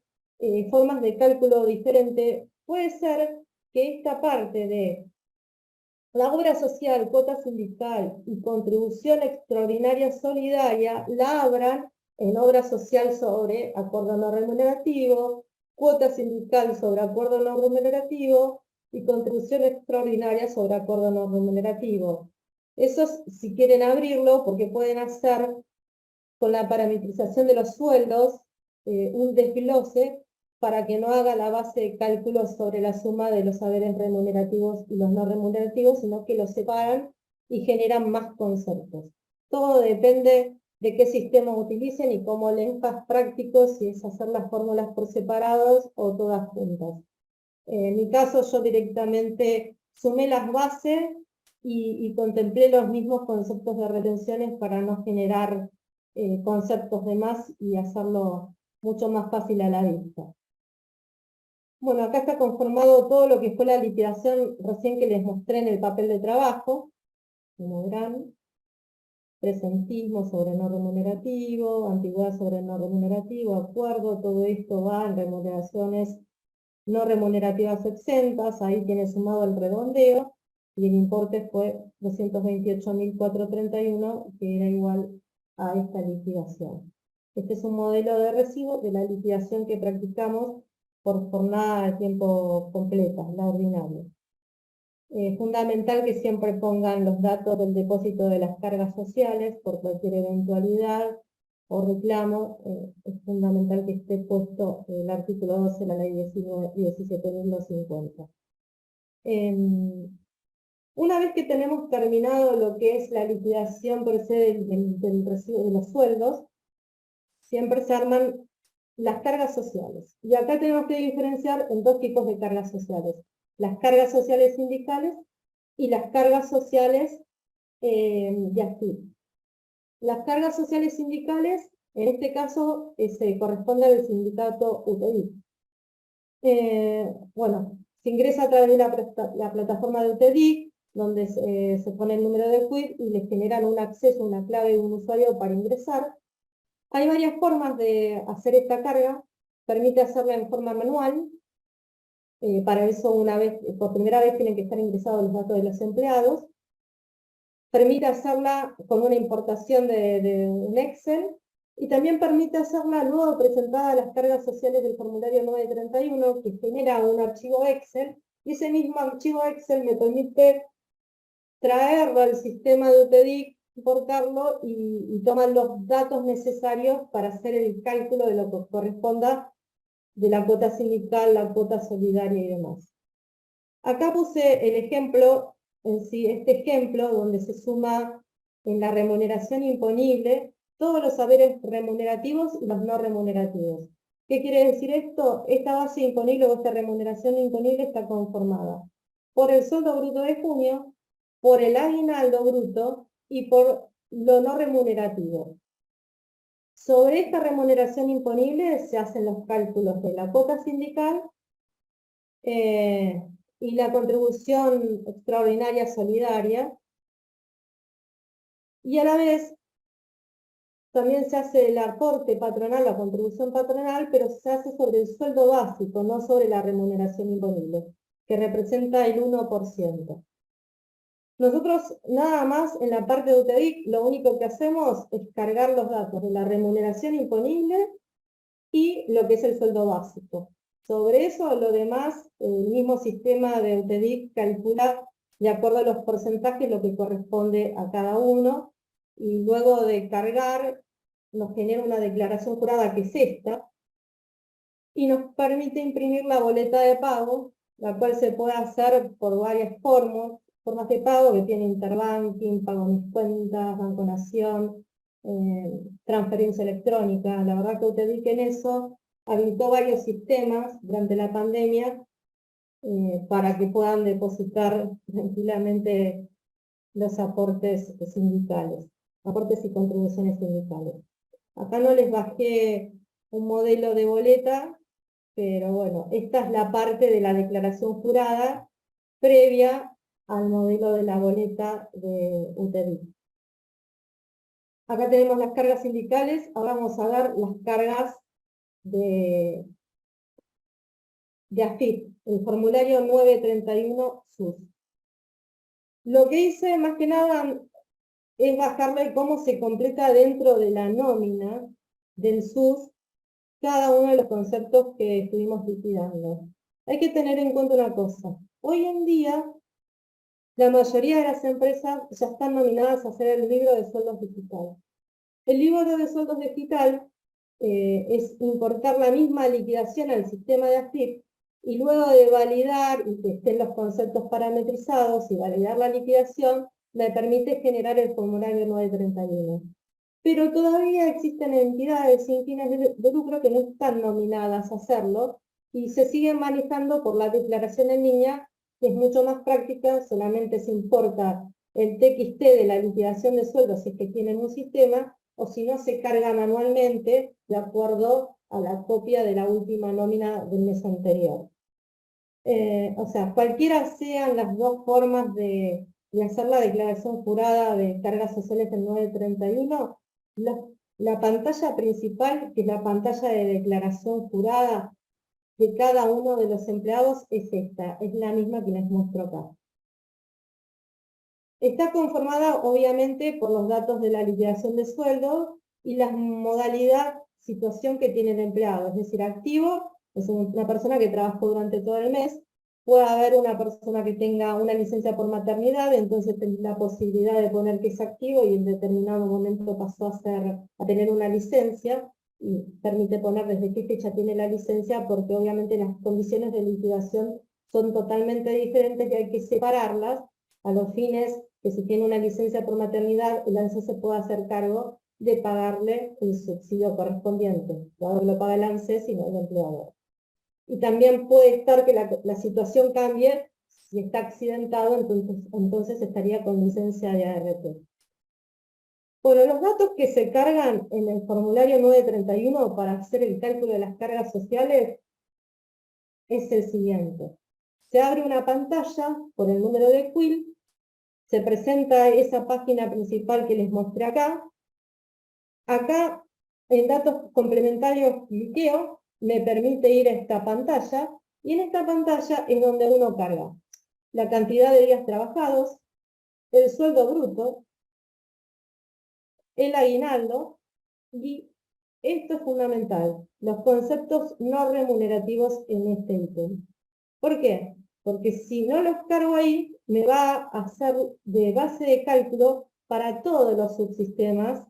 formas de cálculo diferentes, puede ser que esta parte de la obra social, cuota sindical y contribución extraordinaria solidaria la abran en obra social sobre acuerdo no remunerativo, cuota sindical sobre acuerdo no remunerativo y contribución extraordinaria sobre acuerdo no remunerativo. Esos, si quieren abrirlo, porque pueden hacer con la parametrización de los sueldos un desglose para que no haga la base de cálculo sobre la suma de los saberes remunerativos y los no remunerativos, sino que los separan y generan más conceptos. Todo depende de qué sistema utilicen y cómo les es práctico, si es hacer las fórmulas por separados o todas juntas. En mi caso, yo directamente sumé las bases y contemplé los mismos conceptos de retenciones para no generar conceptos de más y hacerlo mucho más fácil a la vista. Bueno, acá está conformado todo lo que fue la liquidación recién que les mostré en el papel de trabajo, como verán. Presentismo sobre no remunerativo, antigüedad sobre no remunerativo, acuerdo, todo esto va en remuneraciones no remunerativas exentas, ahí tiene sumado el redondeo, y el importe fue 228.431, que era igual a esta liquidación. Este es un modelo de recibo de la liquidación que practicamos por jornada de tiempo completa, la ordinaria. Fundamental que siempre pongan los datos del depósito de las cargas sociales por cualquier eventualidad o reclamo. Es fundamental que esté puesto el artículo 12 de la ley 17.250. Una vez que tenemos terminado lo que es la liquidación per se del recibo de los sueldos, siempre se arman las cargas sociales. Y acá tenemos que diferenciar en dos tipos de cargas sociales: las cargas sociales sindicales y las cargas sociales de AFIP. Las cargas sociales sindicales, en este caso, se corresponde al sindicato UTEDIC. Bueno, se ingresa a través de la plataforma de UTEDIC, donde se pone el número de quit y les generan un acceso, una clave de un usuario para ingresar. Hay varias formas de hacer esta carga. Permite hacerla en forma manual. Para eso, por primera vez tienen que estar ingresados los datos de los empleados. Permite hacerla con una importación de un Excel, y también permite hacerla luego presentada a las cargas sociales del formulario 931, que genera un archivo Excel, y ese mismo archivo Excel me permite traerlo al sistema de UTEDIC, importarlo y tomar los datos necesarios para hacer el cálculo de lo que corresponda de la cuota sindical, la cuota solidaria y demás. Acá puse el ejemplo en sí, este ejemplo donde se suma en la remuneración imponible todos los saberes remunerativos y los no remunerativos. ¿Qué quiere decir esto? Esta base imponible o esta remuneración imponible está conformada por el sueldo bruto de junio, por el aguinaldo bruto y por lo no remunerativo. Sobre esta remuneración imponible se hacen los cálculos de la cuota sindical y la contribución extraordinaria solidaria, y a la vez también se hace el aporte patronal, la contribución patronal, pero se hace sobre el sueldo básico, no sobre la remuneración imponible, que representa el 1%. Nosotros nada más en la parte de UTEDIC lo único que hacemos es cargar los datos de la remuneración imponible y lo que es el sueldo básico. Sobre eso, lo demás, el mismo sistema de UTEDIC calcula de acuerdo a los porcentajes lo que corresponde a cada uno, y luego de cargar nos genera una declaración jurada que es esta, y nos permite imprimir la boleta de pago, la cual se puede hacer por varias formas de pago que tiene Interbanking, Pago Mis Cuentas, Banco Nación, transferencia electrónica. La verdad que UTEDIC en eso habilitó varios sistemas durante la pandemia para que puedan depositar tranquilamente los aportes sindicales, aportes y contribuciones sindicales. Acá no les bajé un modelo de boleta, pero bueno, esta es la parte de la declaración jurada previa al modelo de la boleta de UTEDIC. Acá tenemos las cargas sindicales, ahora vamos a ver las cargas de AFIP, el formulario 931 SUS. Lo que hice más que nada es bajarle cómo se completa dentro de la nómina, del SUS cada uno de los conceptos que estuvimos liquidando. Hay que tener en cuenta una cosa. Hoy en día, la mayoría de las empresas ya están nominadas a hacer el libro de sueldos digital. El libro de sueldos digital es importar la misma liquidación al sistema de AFIP y luego de validar y que estén los conceptos parametrizados y validar la liquidación, me permite generar el formulario 931. Pero todavía existen entidades sin fines de lucro que no están nominadas a hacerlo y se siguen manejando por la declaración en línea, que es mucho más práctica, solamente se importa el TXT de la liquidación de sueldos si es que tienen un sistema, o si no se carga manualmente de acuerdo a la copia de la última nómina del mes anterior. O sea, cualquiera sean las dos formas de hacer la declaración jurada de cargas sociales del 931, la pantalla principal, que es la pantalla de declaración jurada de cada uno de los empleados, es esta, es la misma que les muestro acá. Está conformada obviamente por los datos de la liquidación de sueldo y la modalidad, situación que tiene el empleado, es decir, activo, es una persona que trabajó durante todo el mes. Puede haber una persona que tenga una licencia por maternidad, entonces tiene la posibilidad de poner que es activo y en determinado momento pasó a tener una licencia, y permite poner desde qué fecha tiene la licencia, porque obviamente las condiciones de liquidación son totalmente diferentes y hay que separarlas a los fines que si tiene una licencia por maternidad, el ANSES se puede hacer cargo de pagarle el subsidio correspondiente. No lo paga el ANSES, sino el empleador. Y también puede estar que la situación cambie, si está accidentado, entonces estaría con licencia de ART. Bueno, los datos que se cargan en el formulario 931 para hacer el cálculo de las cargas sociales es el siguiente. Se abre una pantalla por el número de CUIL, se presenta esa página principal que les mostré acá. Acá, en datos complementarios, cliqueo, me permite ir a esta pantalla, y en esta pantalla es donde uno carga la cantidad de días trabajados, el sueldo bruto, el aguinaldo, y esto es fundamental, los conceptos no remunerativos en este ítem. ¿Por qué? Porque si no los cargo ahí, me va a hacer de base de cálculo para todos los subsistemas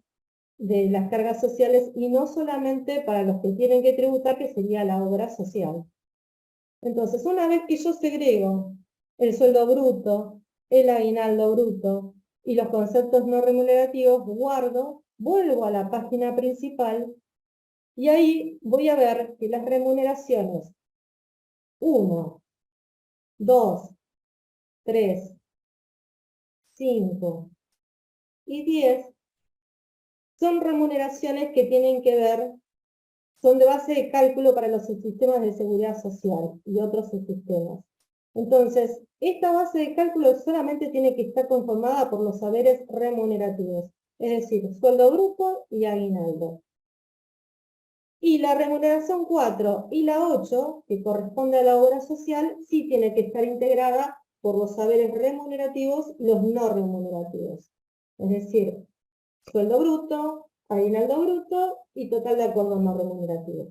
de las cargas sociales y no solamente para los que tienen que tributar, que sería la obra social. Entonces, una vez que yo segrego el sueldo bruto, el aguinaldo bruto y los conceptos no remunerativos, guardo, vuelvo a la página principal y ahí voy a ver que las remuneraciones 1, 2, 3, 5 y 10 son remuneraciones que tienen que ver, son de base de cálculo para los subsistemas de seguridad social y otros subsistemas. Entonces, esta base de cálculo solamente tiene que estar conformada por los saberes remunerativos, es decir, sueldo bruto y aguinaldo. Y la remuneración 4 y la 8, que corresponde a la obra social, sí tiene que estar integrada por los saberes remunerativos y los no remunerativos. Es decir, sueldo bruto, aguinaldo bruto y total de acuerdo no remunerativo.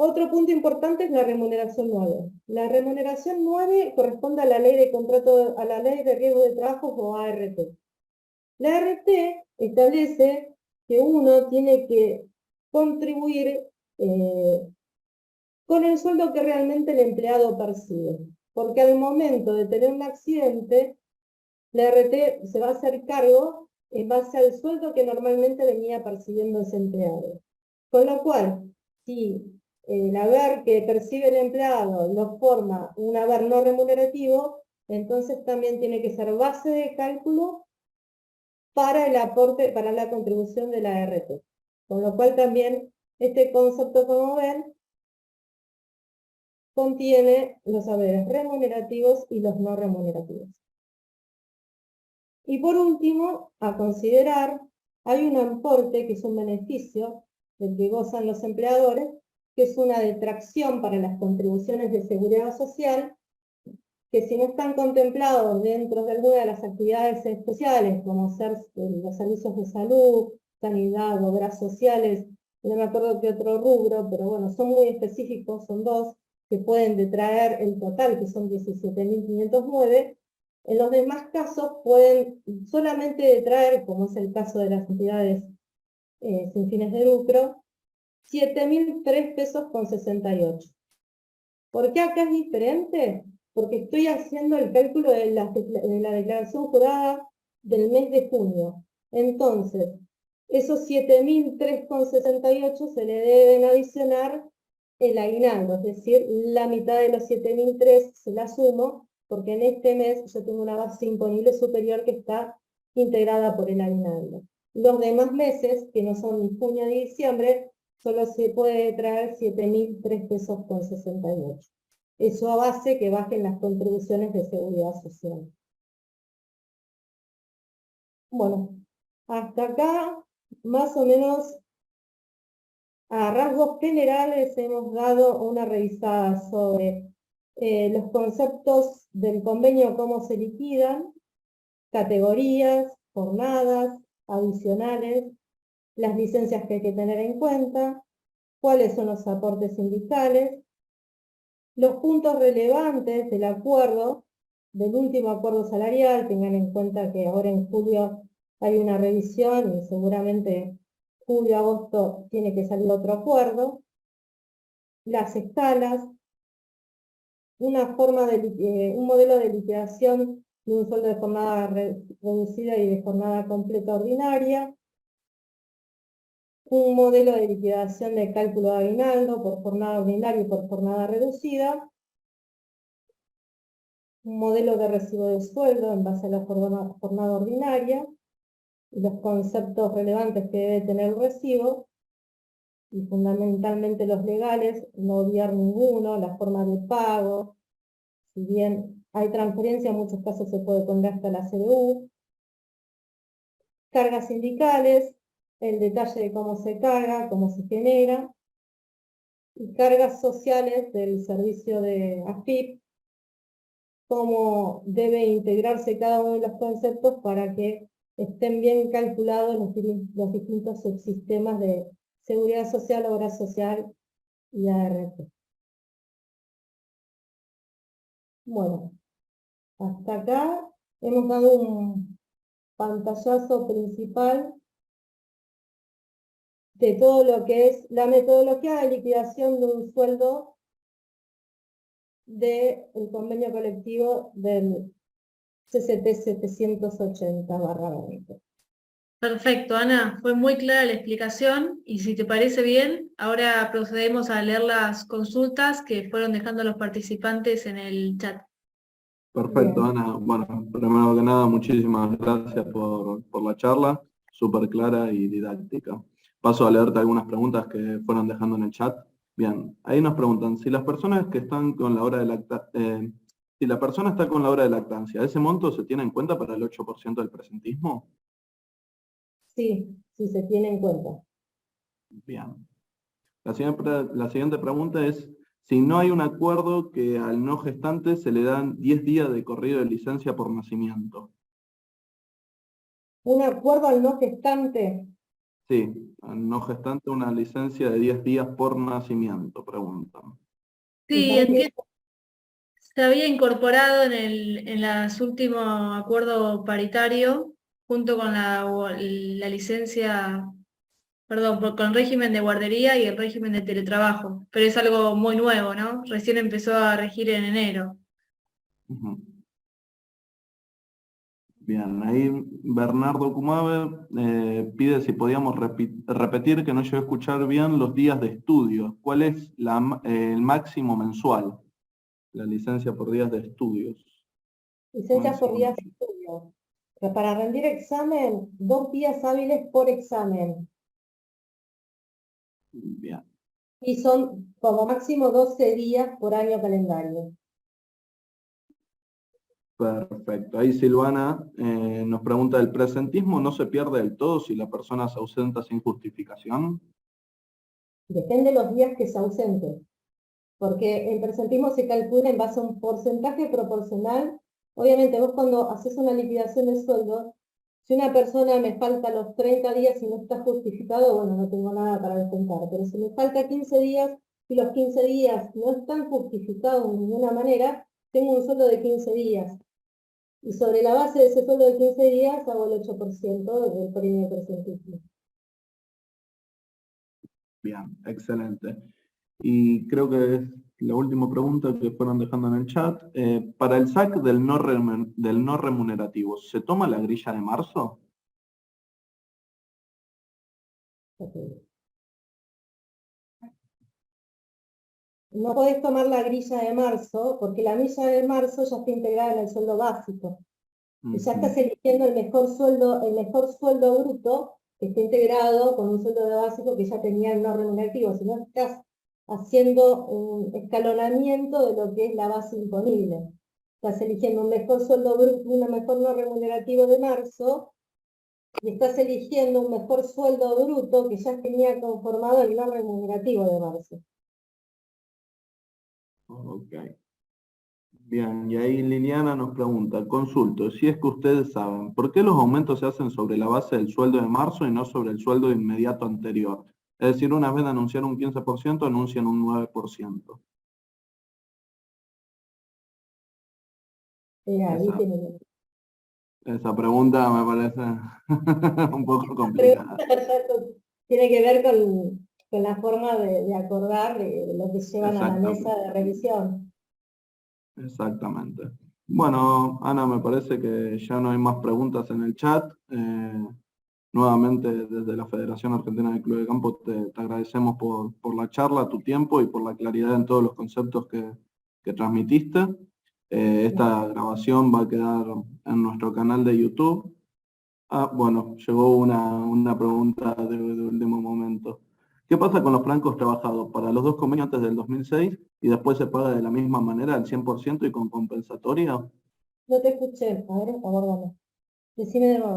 Otro punto importante es la remuneración 9. La remuneración 9 corresponde a la ley de contrato, a la ley de riesgo de trabajo o ART. La ART establece que uno tiene que contribuir con el sueldo que realmente el empleado percibe. Porque al momento de tener un accidente, la ART se va a hacer cargo en base al sueldo que normalmente venía percibiendo ese empleado. Con lo cual, si el haber que percibe el empleado lo forma un haber no remunerativo, entonces también tiene que ser base de cálculo para el aporte, para la contribución de la ART. Con lo cual también este concepto, como ven, contiene los saberes remunerativos y los no remunerativos. Y por último, a considerar, hay un aporte que es un beneficio del que gozan los empleadores, que es una detracción para las contribuciones de seguridad social, que si no están contemplados dentro de alguna de las actividades especiales, como ser los servicios de salud, sanidad, obras sociales, no me acuerdo qué otro rubro, pero bueno, son muy específicos, son dos, que pueden detraer el total, que son 17.509. En los demás casos pueden solamente detraer, como es el caso de las entidades sin fines de lucro, 7.003 pesos con 68. ¿Por qué acá es diferente? Porque estoy haciendo el cálculo de la declaración jurada del mes de junio. Entonces, esos 7.003,68 se le deben adicionar el aguinaldo, es decir, la mitad de los 7.003 se la sumo, porque en este mes yo tengo una base imponible superior que está integrada por el aguinaldo. Los demás meses, que no son ni junio ni diciembre, solo se puede traer 7.003 pesos con 68. Eso hace que bajen las contribuciones de seguridad social. Bueno, hasta acá, más o menos, a rasgos generales hemos dado una revisada sobre los conceptos del convenio, cómo se liquidan, categorías, jornadas, adicionales, las licencias que hay que tener en cuenta, cuáles son los aportes sindicales, los puntos relevantes del acuerdo, del último acuerdo salarial. Tengan en cuenta que ahora en julio hay una revisión y seguramente julio, agosto tiene que salir otro acuerdo, las escalas, un modelo de liquidación de un sueldo de jornada reducida y de jornada completa ordinaria, un modelo de liquidación de cálculo de aguinaldo por jornada ordinaria y por jornada reducida, un modelo de recibo de sueldo en base a la jornada ordinaria, y los conceptos relevantes que debe tener el recibo, y fundamentalmente los legales, no obviar ninguno, la forma de pago, si bien hay transferencia, en muchos casos se puede poner hasta la CBU, cargas sindicales, el detalle de cómo se carga, cómo se genera, y cargas sociales del servicio de AFIP, cómo debe integrarse cada uno de los conceptos para que estén bien calculados los distintos subsistemas de seguridad social, obra social y ART. Bueno, hasta acá hemos dado un pantallazo principal de todo lo que es la metodología de liquidación de un sueldo del convenio colectivo del CCT 780/20. Perfecto, Ana, fue muy clara la explicación y si te parece bien, ahora procedemos a leer las consultas que fueron dejando los participantes en el chat. Perfecto, Bien. Ana. Bueno, primero que nada, muchísimas gracias por la charla, súper clara y didáctica. Paso a leerte algunas preguntas que fueron dejando en el chat. Bien, ahí nos preguntan, si las personas que están con la hora de si la persona está con la hora de lactancia, ¿ese monto se tiene en cuenta para el 8% del presentismo? Sí, sí se tiene en cuenta. Bien. La siguiente pregunta es, si no hay un acuerdo que al no gestante se le dan 10 días de corrido de licencia por nacimiento. Un acuerdo al no gestante. Sí, al no gestante una licencia de 10 días por nacimiento, preguntan. Sí, entiendo. Se había incorporado en los últimos acuerdo paritario, junto con la licencia, perdón, con régimen de guardería y el régimen de teletrabajo, pero es algo muy nuevo, ¿no? Recién empezó a regir en enero. Ujú. Bien, ahí Bernardo Kumabe pide si podíamos repetir, que no llegué a escuchar bien, los días de estudio. ¿Cuál es el máximo mensual? La licencia por días de estudios. Licencias por Máximo días de mensual. estudio. Pero para rendir examen, 2 días hábiles por examen. Bien. Y son como máximo 12 días por año calendario. Perfecto. Ahí Silvana nos pregunta, ¿el presentismo no se pierde del todo si la persona se ausenta sin justificación? Depende de los días que se ausente. Porque el presentismo se calcula en base a un porcentaje proporcional. Obviamente vos cuando haces una liquidación de sueldo, Si una persona me falta los 30 días y no está justificado, bueno, no tengo nada para descontar. Pero si me falta 15 días y los 15 días no están justificados de ninguna manera, tengo un sueldo de 15 días. Y sobre la base de ese sueldo de 15 días hago el 8% del premio presentísimo. Bien, excelente. Y creo que es la última pregunta que fueron dejando en el chat. Para el SAC del no remunerativo, ¿se toma la grilla de marzo? No podés tomar la grilla de marzo, porque la grilla de marzo ya está integrada en el sueldo básico. Y ya estás eligiendo el mejor sueldo bruto, que está integrado con un sueldo de básico que ya tenía el no remunerativo. Si no, estás haciendo un escalonamiento de lo que es la base imponible. Estás eligiendo un mejor sueldo bruto, un mejor no remunerativo de marzo, y estás eligiendo un mejor sueldo bruto que ya tenía conformado el no remunerativo de marzo. Ok. Bien, y ahí Liliana nos pregunta, consulto, si es que ustedes saben, ¿por qué los aumentos se hacen sobre la base del sueldo de marzo y no sobre el sueldo inmediato anterior? Es decir, una vez de anunciar un 15%, anuncian un 9%. Ahí Esa, tienen. esa pregunta me parece un poco complicada. Tiene que ver con la forma de acordar de lo que llevan a la mesa de revisión. Exactamente. Bueno, Ana, me parece que ya no hay más preguntas en el chat. Nuevamente, desde la Federación Argentina de Club de Campo, te agradecemos por la charla, tu tiempo y por la claridad en todos los conceptos que transmitiste. Esta grabación va a quedar en nuestro canal de YouTube. Bueno, llegó una pregunta de último momento. ¿Qué pasa con los francos trabajados para los dos convenios antes del 2006 y después se paga de la misma manera al 100% y con compensatoria? No te escuché, a ver, abórdame. Decime de nuevo.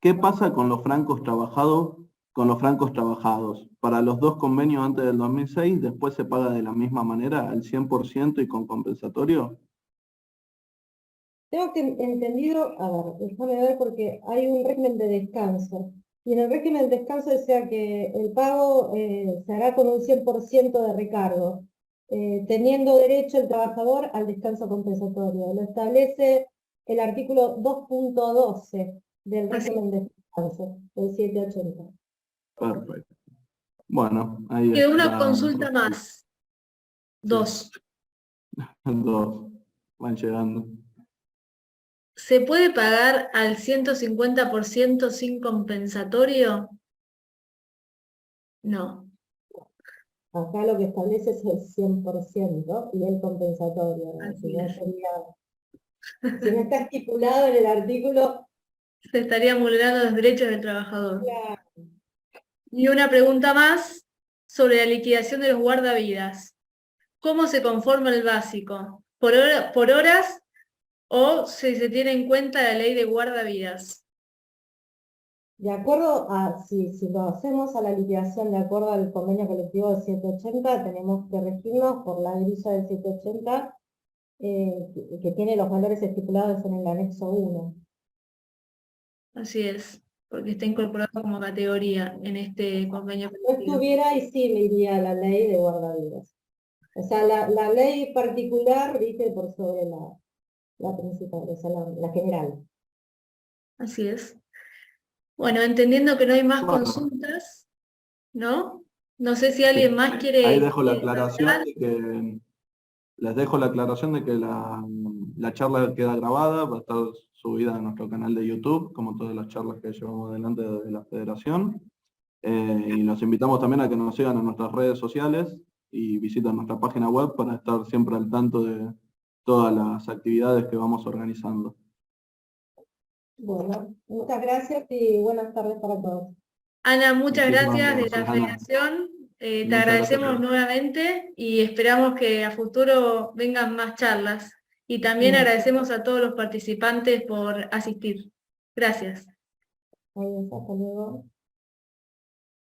¿Qué pasa con los francos trabajados para los dos convenios antes del 2006, después se paga de la misma manera al 100% y con compensatorio? Tengo que entendido, a ver, déjame ver porque hay un régimen de descanso. Y en el régimen de descanso decía que el pago se hará con un 100% de recargo, teniendo derecho el trabajador al descanso compensatorio. Lo establece el artículo 2.12 del régimen de descanso, del 780. Perfecto. Bueno, ahí Quedó una está. consulta más. Dos. Dos van llegando. ¿Se puede pagar al 150% sin compensatorio? No. Acá lo que establece es el 100% y el compensatorio. Así Si no, es. si no está estipulado en el artículo, Se estarían vulnerando los derechos del trabajador. claro. Y una pregunta más sobre la liquidación de los guardavidas. ¿Cómo se conforma el básico? ¿Por horas o si se tiene en cuenta la ley de guardavidas? De acuerdo a, si lo hacemos a la liquidación de acuerdo al convenio colectivo del 780, tenemos que regirnos por la grilla del 780, que tiene los valores estipulados en el anexo 1. Así es, porque está incorporado como categoría en este convenio Si no colectivo. estuviera, y sí me iría a la ley de guardavidas. O sea, la ley particular rige por sobre la principal, o sea, la general. Así es. Bueno, entendiendo que no hay más Bueno, consultas, ¿no? No sé si sí. alguien más Ahí quiere dejo la aclaración hablar. de que les dejo la aclaración de que la charla queda grabada, va a estar subida a nuestro canal de YouTube, como todas las charlas que llevamos adelante de la Federación. Y los invitamos también a que nos sigan en nuestras redes sociales y visiten nuestra página web para estar siempre al tanto de todas las actividades que vamos organizando. Bueno, muchas gracias y buenas tardes para todos. Ana, muchas Muchísimas gracias de la gracias, Ana. Federación. Te Muchas agradecemos gracias. nuevamente y esperamos que a futuro vengan más charlas. Y también Bien. agradecemos a todos los participantes por asistir. Gracias. Adiós, hasta luego.